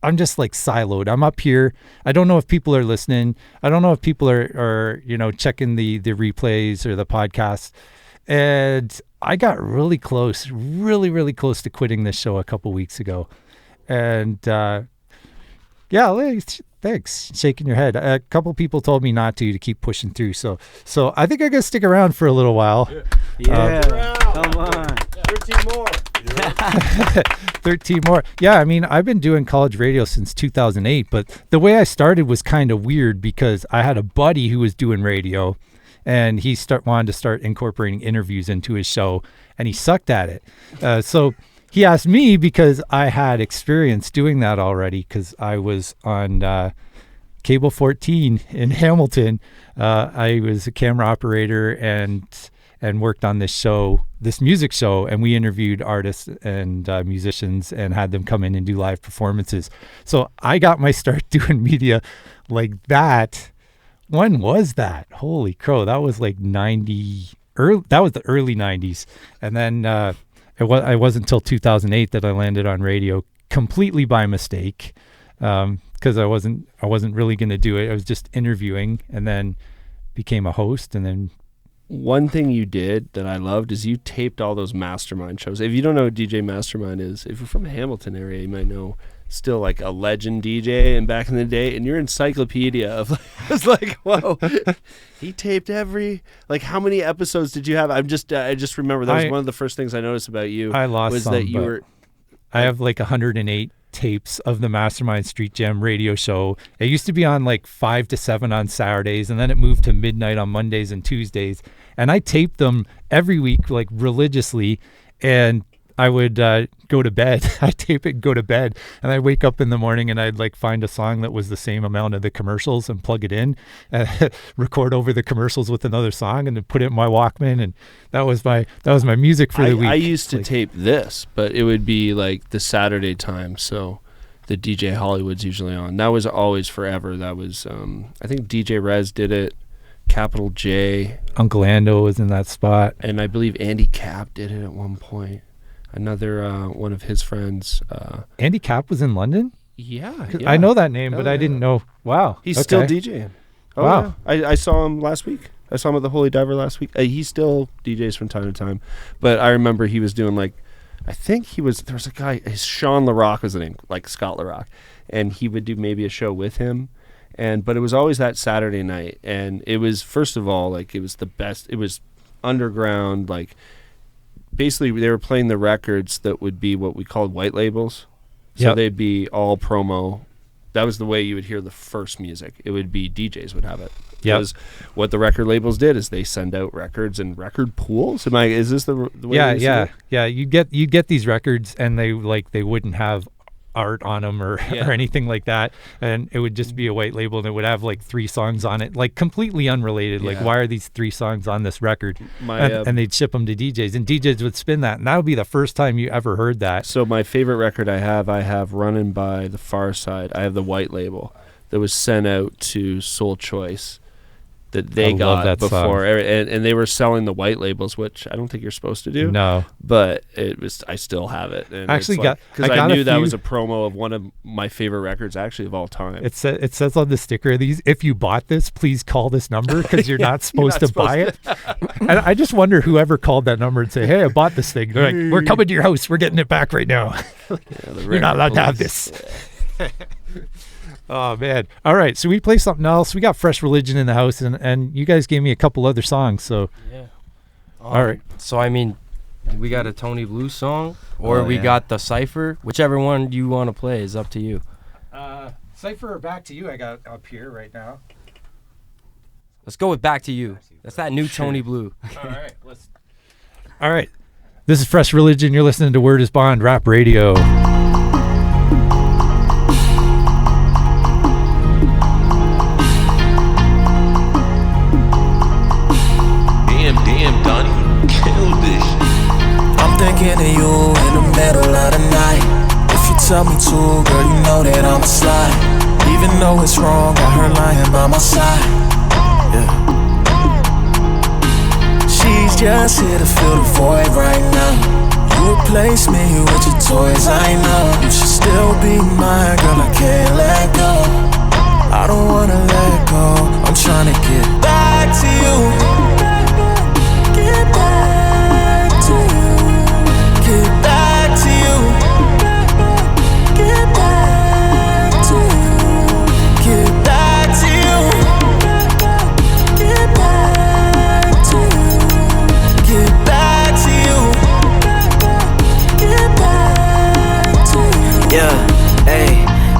I'm just like siloed. I'm up here. I don't know if people are listening. I don't know if people are checking the replays or the podcasts. And I got really close to quitting this show a couple weeks ago. And thanks, shaking your head. A couple people told me not to keep pushing through. So I think I'm gonna stick around for a little while. Yeah, come on. 13 more. 13 more. Yeah, I mean, I've been doing college radio since 2008, but the way I started was kind of weird because I had a buddy who was doing radio, and he wanted to start incorporating interviews into his show, and he sucked at it. So he asked me because I had experience doing that already because I was on Cable 14 in Hamilton. I was a camera operator and worked on this music show, and we interviewed artists and musicians and had them come in and do live performances. So I got my start doing media like that. When was that? Holy crow. That was like that was the early 90s. And then it wasn't until 2008 that I landed on radio completely by mistake, because I wasn't really going to do it. I was just interviewing, and then became a host. And then one thing you did that I loved is you taped all those Mastermind shows. If you don't know what DJ Mastermind is, if you're from the Hamilton area, you might know. Still like a legend DJ and back in the day, and your encyclopedia of I was like, whoa, he taped how many episodes did you have? I just remember that was one of the first things I noticed about you. I lost was some, that you were. I have like 108 tapes of the Mastermind Street Jam radio show. It used to be on like 5 to 7 on Saturdays, and then it moved to midnight on Mondays and Tuesdays. And I taped them every week, like religiously, and I would go to bed. I'd tape it and go to bed. And I'd wake up in the morning and I'd like find a song that was the same amount of the commercials and plug it in and record over the commercials with another song and then put it in my Walkman. And that was my music for the week. I used to tape this, but it would be like the Saturday time. So the DJ Hollywood's usually on. That was always forever. That was, I think DJ Rez did it. Capital J. Uncle Ando was in that spot. And I believe Andy Capp did it at one point. Another one of his friends. Andy Capp was in London? Yeah. I know that name, but I didn't know. Wow. He's still DJing. Oh, wow. Yeah. I saw him last week. I saw him at the Holy Diver last week. He still DJs from time to time. But I remember he was doing I think there was a guy, Sean LaRock was the name, like Scott LaRock. And he would do maybe a show with him. But it was always that Saturday night. And it was, first of all, it was the best. It was underground, basically they were playing the records that would be what we called white labels. So they'd be all promo. That was the way you would hear the first music. It would be DJs would have it. Because what the record labels did is they send out records and record pools. Is this the way? Yeah. You get these records and they wouldn't have art on them or anything like that, and it would just be a white label and it would have 3 songs on it, completely unrelated. Why are these 3 songs on this record? And they'd ship them to DJs, and DJs would spin that, and that would be the first time you ever heard that. So my favorite record I have Running by the Far Side. I have the white label that was sent out to Soul Choice that they got before, and they were selling the white labels, which I don't think you're supposed to do. No, but I still have it. And actually, because I knew that was a promo of one of my favorite records, actually, of all time. It says on the sticker of these, if you bought this, please call this number, because you're not supposed to buy it. And I just wonder whoever called that number and say, "Hey, I bought this thing." They're like, "We're coming to your house. We're getting it back right now. You're not allowed to have this." Oh, man. All right, so we play something else. We got Fresh Religion in the house, and you guys gave me a couple other songs, so. Yeah. All right. So, we got a Tony Blue song, or we got the Cypher. Whichever one you want to play is up to you. Cypher or Back to You I got up here right now. Let's go with Back to You. That's that new Tony Blue. All right. This is Fresh Religion. You're listening to Word is Bond Rap Radio. Damn, Donnie, kill this shit. I'm thinking of you in the middle of the night. If you tell me to, girl, you know that I'ma slide. Even though it's wrong, got her lying by my side. Yeah. She's just here to fill the void right now. You replace me with your toys, I know. You should still be mine, girl, I can't let go. I don't wanna let go, I'm trying to get back to you. Get back to you. Get back to you. Get back to you. Get back to you. Get back to you. Get back to you. Get back to you. Yeah, hey,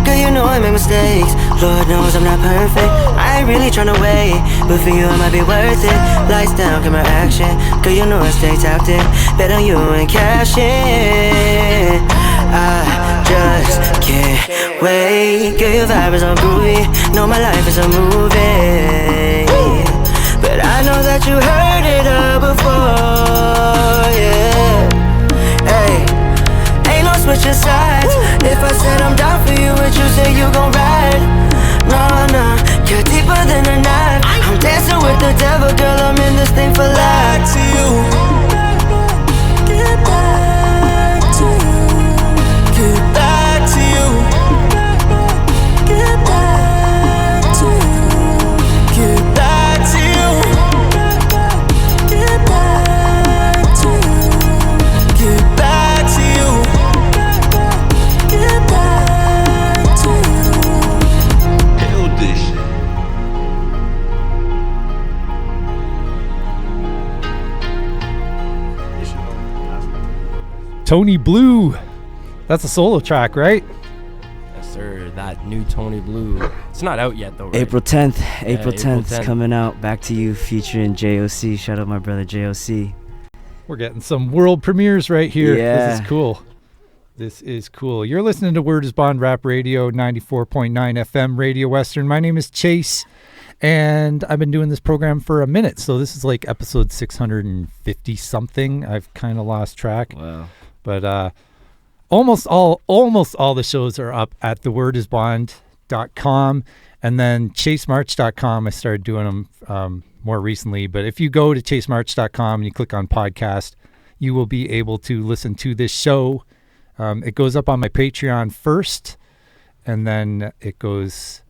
girl, you know I make mistakes. Lord knows I'm not perfect. I ain't really tryna wait, but for you it might be worth it. Lights down, camera action. Girl, you know I stay tapped in. Bet on you and cash in. I just can't wait. Girl, your vibe is on groovy. Know my life is a movie, but I know that you heard it all before, yeah. Hey, ain't no switching sides. If I said I'm down for you, would you say you gon' ride? No, you're deeper than a knife. I'm dancing with the devil, girl, I'm in this thing for life. Back to you. Get back to you. Get back to you. Get back to you. Get back to you. Get back to you. Get back to you. Get back to you. Kill this shit. Tony Blue. That's a solo track, right? Yes, sir. That new Tony Blue. It's not out yet, though, right? April 10th. Yeah, April 10th coming out. Back to You featuring JOC. Shout out my brother JOC. We're getting some world premieres right here. Yeah. This is cool. This is cool. You're listening to Word is Bond Rap Radio, 94.9 FM, Radio Western. My name is Chase, and I've been doing this program for a minute. So this is like episode 650-something. I've kind of lost track. Wow. But almost all the shows are up at thewordisbond.com, and then chasemarch.com. I started doing them more recently. But if you go to chasemarch.com and you click on podcast, you will be able to listen to this show. It goes up on my Patreon first, and then it goes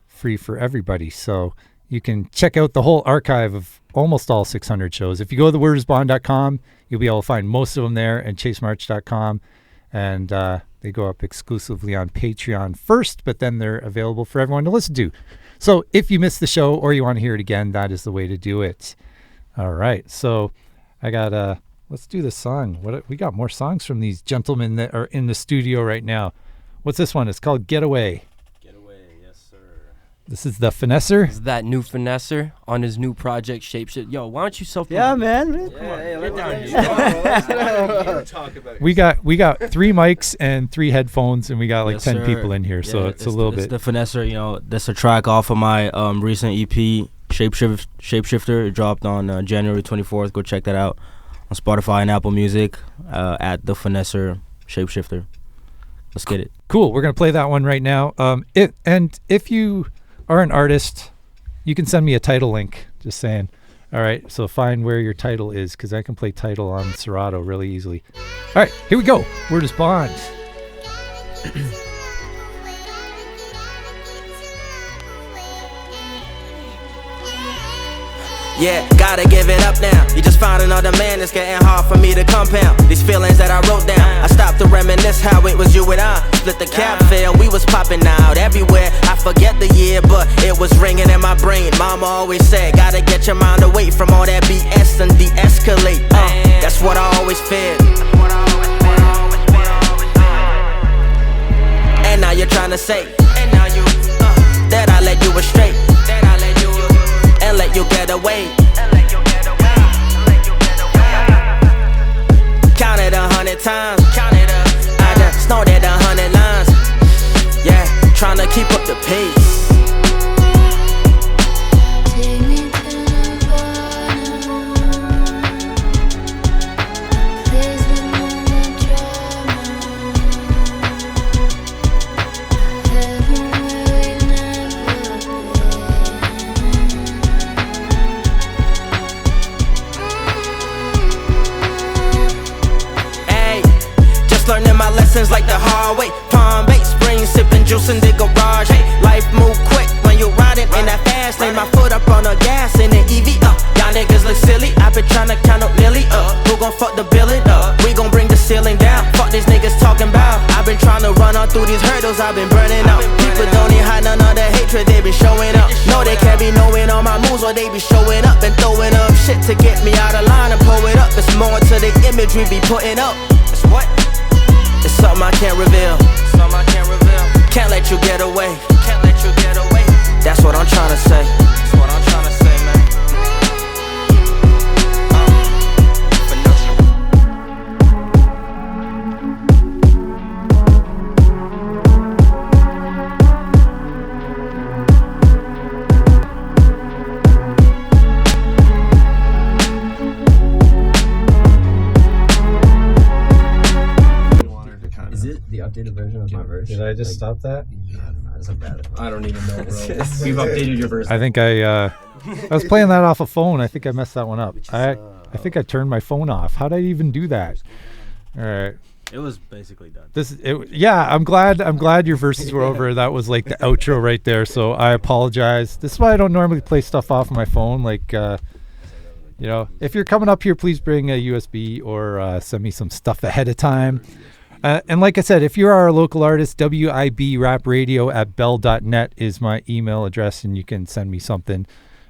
free for everybody. So you can check out the whole archive of almost all 600 shows. If you go to thewordisbond.com, you'll be able to find most of them there, and chasemarch.com. And they go up exclusively on Patreon first, but then they're available for everyone to listen to. So if you missed the show or you want to hear it again, that is the way to do it. All right. So I got let's do the song. We got more songs from these gentlemen that are in the studio right now. What's this one? It's called Getaway. This is the Finesser. This is that new Finesser on his new project, Shapeshift. Yo, why don't you self? Yeah, man. Get down here. We got 3 mics and 3 headphones, and we got like 10 people in here, so it's a little bit. The Finesser, you know, that's a track off of my recent EP, Shapeshifter. It dropped on January 24th. Go check that out on Spotify and Apple Music at the Finesser Shapeshifter. Let's get it. Cool. We're gonna play that one right now. If you are an artist, you can send me a title link. Just saying. All right, so find where your title is, because I can play title on Serato really easily. All right, here we go. Word is bond. Yeah, gotta give it up now. You just found another man, it's getting hard for me to compound these feelings that I wrote down. I stopped to reminisce how it was you and I. Split the cap, fail, we was popping out everywhere. I forget the year, but it was ringing in my brain. Mama always said, gotta get your mind away from all that BS and de-escalate. That's what I always feared. And now you're trying to say, that I led you astray. And let you get away. Counted 100 times. I just snorted 100 lines. Yeah, trying to keep up the pace. Learning my lessons like the hard way. Palm Bay, spring, sipping juice in the garage. Hey, life move quick when you riding in that fast lane. My foot up on the gas in the EV. Y'all niggas look silly. I've been trying to count up nearly. Who gon' fuck the billing? We gon' bring the ceiling down. Fuck these niggas talking about. I've been trying to run on through these hurdles. I've been burning out. People don't even hide none of the hatred. They be showing up. No, they can't be knowing all my moves, or they be showing up and throwing up shit to get me out of line and pull it up. It's more to the image we be putting up. It's what? It's something I can't reveal. Can't let you get away. That's what I'm trying to say. Man. Is it the updated version of my verse? Did I just stop that? I don't even know, bro. We've updated your verse. I think I was playing that off a phone. I think I messed that one up. I think I turned my phone off. How did I even do that? All right. It was basically done. I'm glad your verses were over. That was like the outro right there. So I apologize. This is why I don't normally play stuff off my phone. Like, if you're coming up here, please bring a USB or send me some stuff ahead of time. And like I said, if you are a local artist, wibradio@bell.net is my email address, and you can send me something.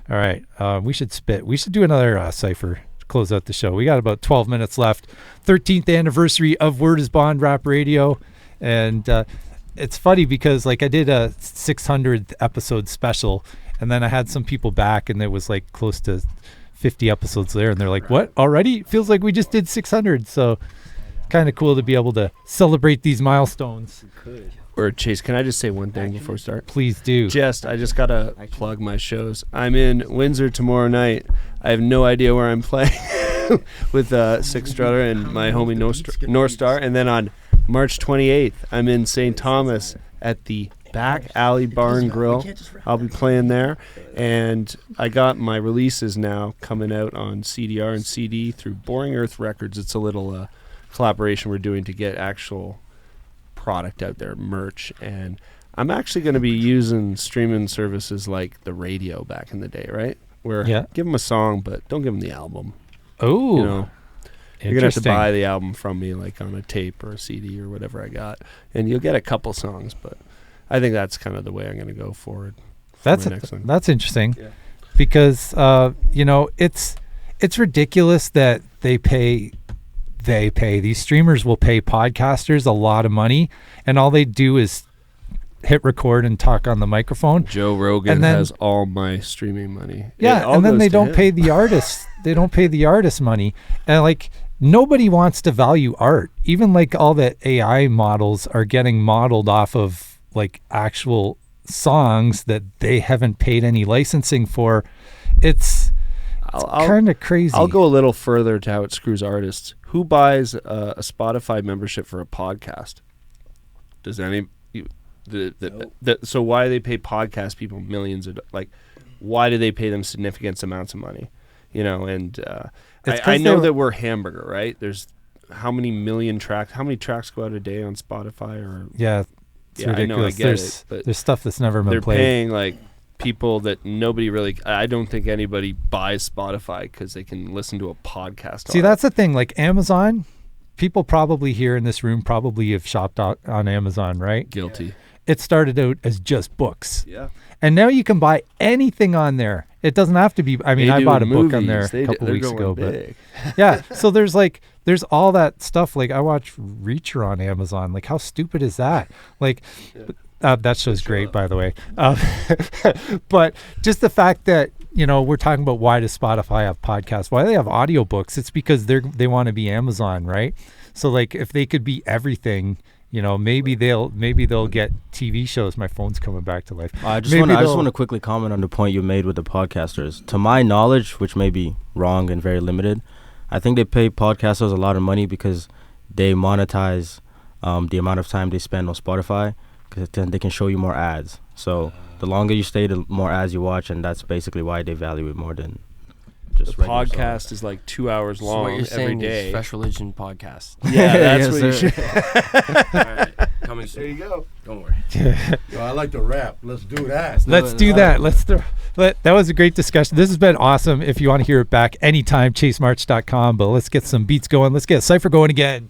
All right. We should spit. We should do another cipher to close out the show. We got about 12 minutes left. 13th anniversary of Word is Bond Rap Radio. And it's funny because like I did a 600th episode special, and then I had some people back, and it was like close to 50 episodes there. And they're like, what, already? It feels like we just did 600. So kind of cool to be able to celebrate these milestones. Or Chase, can I just say one thing before we start? Please do. I just gotta plug my shows. I'm in Windsor tomorrow night. I have no idea where I'm playing with Six Strutter and my homie North Star. And then on March 28th, I'm in St. Thomas at the Back Alley Bar and Grill. I'll be playing there. And I got my releases now coming out on CDR and CD through Boring Earth Records. It's a little collaboration we're doing to get actual product out there, merch. And I'm actually going to be using streaming services like the radio back in the day, right? Where give them a song, but don't give them the album. Oh, you know, you're gonna have to buy the album from me, like on a tape or a CD or whatever I got, and you'll get a couple songs. But I think that's kind of the way I'm going to go forward. That's interesting, because you know, it's ridiculous that they pay these streamers will pay podcasters a lot of money, and all they do is hit record and talk on the microphone. Joe Rogan has all my streaming money. Yeah, and then they don't pay the artists. They don't pay the artists money, and like nobody wants to value art. Even like all the AI models are getting modeled off of like actual songs that they haven't paid any licensing for. It's kind of crazy. I'll go a little further to how it screws artists. Who buys a Spotify membership for a podcast? Does any? So why do they pay podcast people millions of why do they pay them significant amounts of money? You know, and I know that we're Hamburger, right? There's how many tracks go out a day on Spotify or it's ridiculous. I know, I get it, there's stuff that's never been played. They're paying like people that nobody really. I don't think anybody buys Spotify because they can listen to a podcast. See, that's the thing. Like Amazon, people probably here in this room probably have shopped on Amazon, right? Guilty. It started out as just books. Yeah. And now you can buy anything on there. It doesn't have to be. I mean, I bought a book on there a couple weeks ago, but yeah. So there's all that stuff. Like I watch Reacher on Amazon. Like how stupid is that? Like that show's great, by the way. But just the fact that, you know, we're talking about why does Spotify have podcasts? Why do they have audiobooks? It's because they want to be Amazon, right? So like if they could be everything, you know, maybe they'll get TV shows. My phone's coming back to life. I just want to quickly comment on the point you made with the podcasters. To my knowledge, which may be wrong and very limited, I think they pay podcasters a lot of money because they monetize the amount of time they spend on Spotify, because then they can show you more ads. So the longer you stay, the more ads you watch, and that's basically why they value it more than just the podcast songs. Is like 2 hours long what you're every day. Is Fresh Religion podcast. Yeah, that's what you should. All right, coming soon. There you go. Don't worry. Yo, I like to rap. Let's do that. Let's do that. That was a great discussion. This has been awesome. If you want to hear it back anytime, chasemarch.com. But let's get some beats going. Let's get a cypher going again.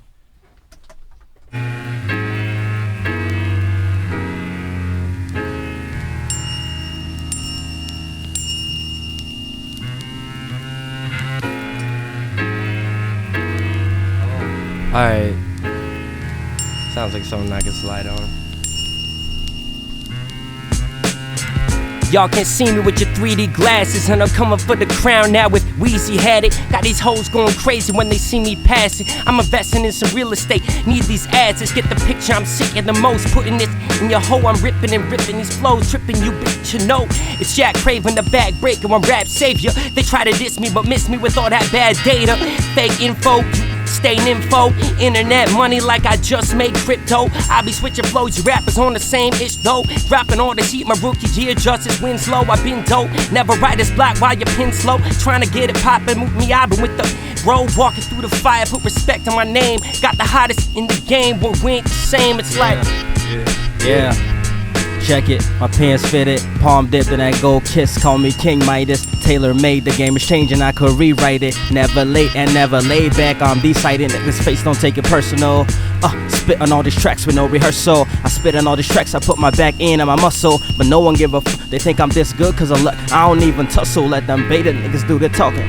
Alright. Sounds like something I can slide on. Y'all can't see me with your 3D glasses, and I'm coming for the crown now with Weezy had it. Got these hoes going crazy when they see me passing. I'm investing in some real estate, need these assets. Get the picture, I'm seeking the most. Putting this in your hoe, I'm ripping and ripping these flows. Tripping you bitch, you know. It's Jack Craven, the bag breaker, I'm rap savior. They try to diss me, but miss me with all that bad data. Fake info, staying info, internet money like I just made crypto. I be switching flows, you rappers on the same ish though. Dropping all this heat, my rookie year, justice wins low. I been dope, never writer's block while you pin slow. Trying to get it poppin', move me out, but with the road walking through the fire, put respect on my name. Got the hottest in the game, but we ain't the same. It's like, yeah. Check it, my pants fitted, palm dipped in that gold kiss. Call me King Midas, tailor made. The game is changing, I could rewrite it. Never late and never laid back. I'm deciding that this face don't take it personal. Spit on all these tracks with no rehearsal. I spit on all these tracks, I put my back in and my muscle. But no one give a f. They think I'm this good cause of luck. I don't even tussle, let them beta niggas do the talking.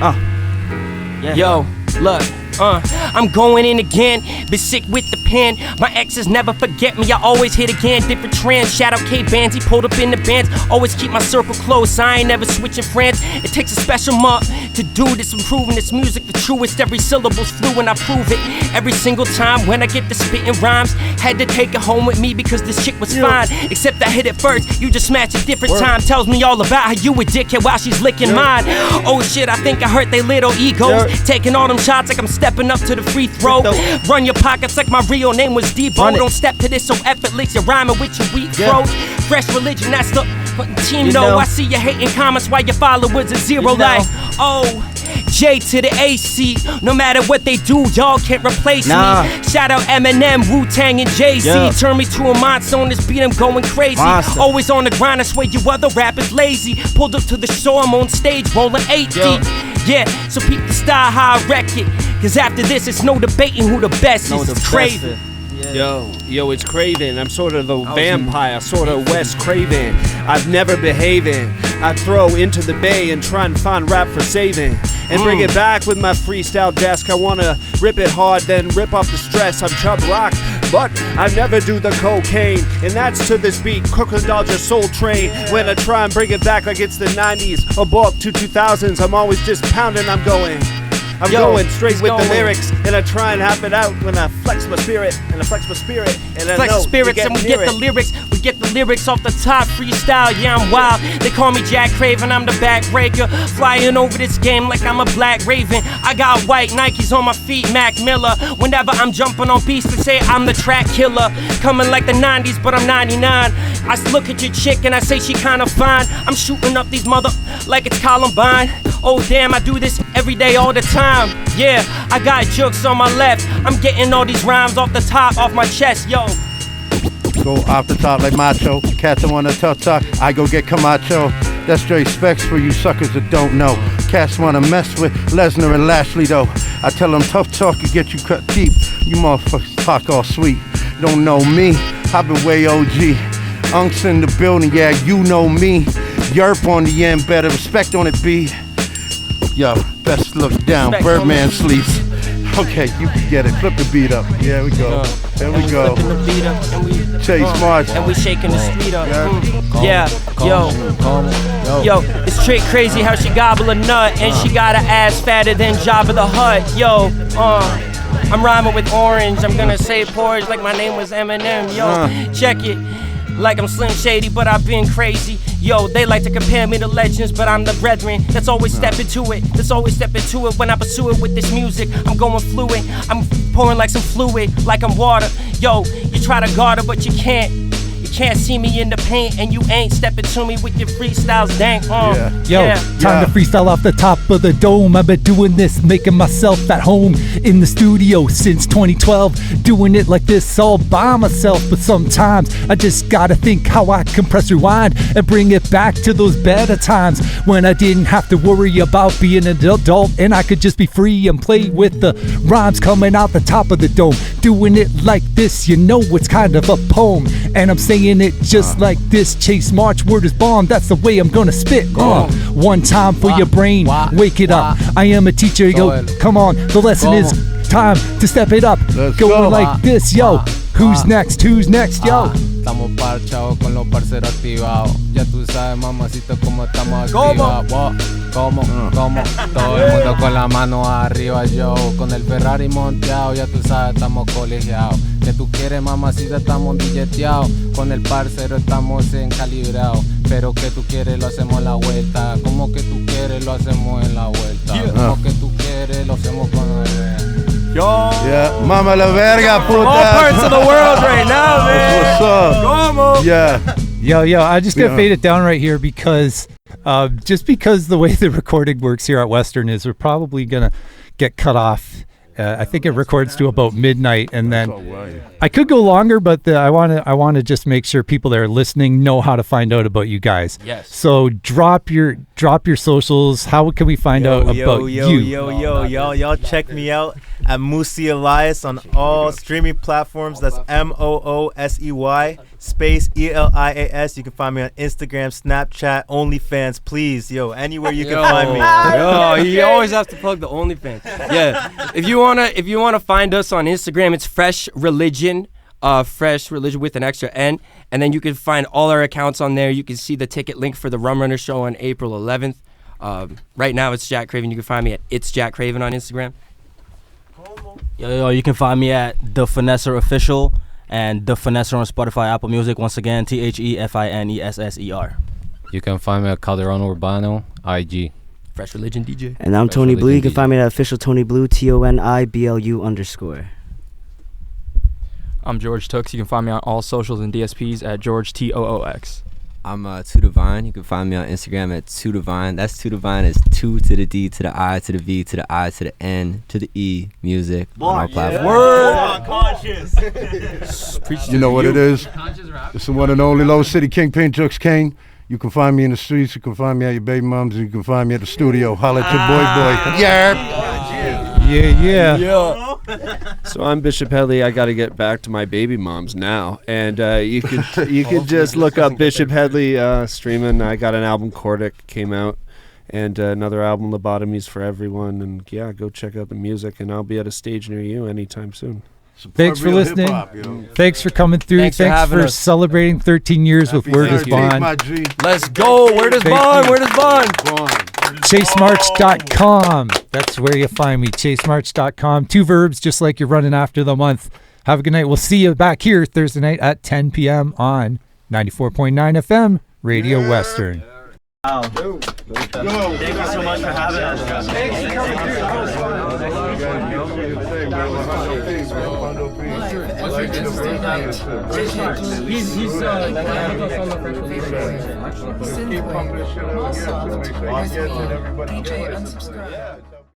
Yeah. Yo, look. I'm going in again, been sick with the pen. My exes never forget me, I always hit again. Different trends, shout out K-Bands, he pulled up in the bands. Always keep my circle close, I ain't never switching friends. It takes a special month to do this, improving this music the truest. Every syllable's fluent, and I prove it every single time when I get to spitting rhymes. Had to take it home with me because this chick was fine. Except I hit it first, you just match a different time. Tells me all about how you a dickhead while she's licking mine. Oh shit, I think I hurt they little egos. Taking all them shots like I'm stepping up to the the free throw. Run your pockets like my real name was Debo. Don't step to this so effortless. You're rhyming with your weak throat. Fresh religion, that's the team. No, I see you hating comments while your followers are zero. Like, oh, J to the AC. No matter what they do, y'all can't replace me. Shout out Eminem, Wu-Tang, and Jay-Z. Turn me to a monster on this beat, I'm going crazy. Always on the grind, I swear you other rappers lazy. Pulled up to the show, I'm on stage rolling 8 deep. Yeah, so peep the style, how I wreck it. Cause after this, it's no debating who the best is. It's Craven. Yo, it's Craven. I'm sort of the vampire, sort of Wes Craven. I've never behaving. I throw into the bay and try and find rap for saving. And bring it back with my freestyle desk. I wanna rip it hard, then rip off the stress. I'm Chub Rock, but I never do the cocaine. And that's to this beat, Crocodile just Soul Train. When I try and bring it back like it's the 90s or up to 2000s, I'm always just pounding, I'm going straight with the lyrics, and I try and have it out when I flex my spirit, and I flex my spirit, and I flex know spirits, and we get the lyrics. We get the lyrics off the top. Freestyle, yeah, I'm wild. They call me Jack Craven, I'm the backbreaker. Flying over this game like I'm a black raven. I got white Nikes on my feet, Mac Miller. Whenever I'm jumping on beats, they say I'm the track killer. Coming like the 90s, but I'm 99. I look at your chick and I say she kinda fine. I'm shooting up these mother like it's Columbine. Oh damn, I do this every day, all the time. Yeah, I got Jux on my left. I'm getting all these rhymes off the top, off my chest, yo. Go off the top like macho. Cats wanna talk, I go get Camacho. That's straight specs for you suckers that don't know. Cats wanna mess with Lesnar and Lashley though. I tell them tough talk can get you cut deep. You motherfuckers talk all sweet. Don't know me, I've been way OG. Unks in the building, yeah, you know me. Yerp on the end, better respect on it, B. Yo, best look down, respect Birdman sleeps. Okay, you can get it. Flip the beat up. Yeah, we go. There we go. The beat up and we Chase March. And we shaking the street up. Yeah, yo, it's straight crazy how she gobble a nut and she got an ass fatter than Jabba the Hutt. Yo, I'm rhyming with orange. I'm gonna say porridge like my name was Eminem. Yo, check it. Like I'm Slim Shady, but I've been crazy. Yo, they like to compare me to legends, but I'm the brethren. Let's always step into it. Let's always step into it when I pursue it with this music. I'm going fluid. I'm pouring like some fluid, like I'm water. Yo, you try to guard it, but you can't. You can't see me in the paint, and you ain't stepping to me with your freestyles, dank. Time to freestyle off the top of the dome. I've been doing this, making myself at home in the studio since 2012. Doing it like this all by myself, but sometimes I just gotta think how I can press rewind and bring it back to those better times when I didn't have to worry about being an adult and I could just be free and play with the rhymes coming out the top of the dome. Doing it like this, you know it's kind of a poem, and I'm saying it just like this. Chase March, word is bomb, that's the way I'm gonna spit. One time for your brain, wake it up. I am a teacher, yo, come on, the lesson is time to step it up. Going like this, yo. Who's next, yo? Estamos parchados con los parceros activados. Ya tú sabes, mamacita, cómo estamos activados. ¿Cómo? Todo el mundo con la mano arriba, yo. Con el Ferrari monteado, ya tú sabes, estamos colegiados. Que tú quieres, mamacita, estamos billeteados. Con el parcero estamos encalibrados. Pero que tú quieres, lo hacemos en la vuelta. Como que tú quieres, lo hacemos en la vuelta. Como que tú quieres, lo hacemos con el... Yeah, mama la verga, puta. From all parts of the world right now, man. What's up? Como. Yeah. Yo, I just gotta fade it down right here because just because the way the recording works here at Western is we're probably gonna get cut off. I think it records to about midnight, and then I could go longer, but I want to just make sure people that are listening know how to find out about you guys. Yes. So drop your socials. How can we find out about you? Y'all check me out at Moosey Elias on all streaming platforms. That's MOOSEY space ELIAS. You can find me on Instagram, Snapchat, OnlyFans. Please, anywhere you can find me. You always have to plug the OnlyFans. Yeah, if you wanna find us on Instagram, it's Fresh Religion. Fresh Religion with an extra N, and then you can find all our accounts on there. You can see the ticket link for the Rum Runner show on April 11th. Right now it's Jack Craven. You can find me at It's Jack Craven on Instagram. Yo, you can find me at The Finesser Official and The Finesser on Spotify, Apple Music. Once again, TheFinesser. You can find me at Calderon Urbano, IG. Fresh Religion DJ. And I'm Tony Blue. You can find me at official Tony Blue, TONIBLU_. I'm George Tooks. You can find me on all socials and DSPs at George TOOX. I'm Two Divine. You can find me on Instagram at Two Divine. That's Two Divine is 2 to the D to the I to the V to the I to the N to the E music on all platforms. Word. Conscious. You know what it is? It's the one and only Low City Kingpin Jux Cain. You can find me in the streets. You can find me at your baby mom's. And you can find me at the studio. Holla at your boy. Yeah. So I'm Bishop Hedley. I got to get back to my baby moms now, and you could just look up Bishop Hedley streaming. I got an album, Cordic, came out, and another album, Lobotomies for Everyone. And yeah, go check out the music, and I'll be at a stage near you anytime soon. Thanks for listening. Thanks for coming through. Thanks for for celebrating 13 years with Word is Bond. Let's go. Word is Bond. Word is Bond. ChaseMarch.com. That's where you find me. ChaseMarch.com. 2 verbs, just like you're running after the month. Have a good night. We'll see you back here Thursday night at 10 p.m. on 94.9 FM, Radio Western. Wow. Thank you so much for having us. Thanks for coming DJ unsubscribe.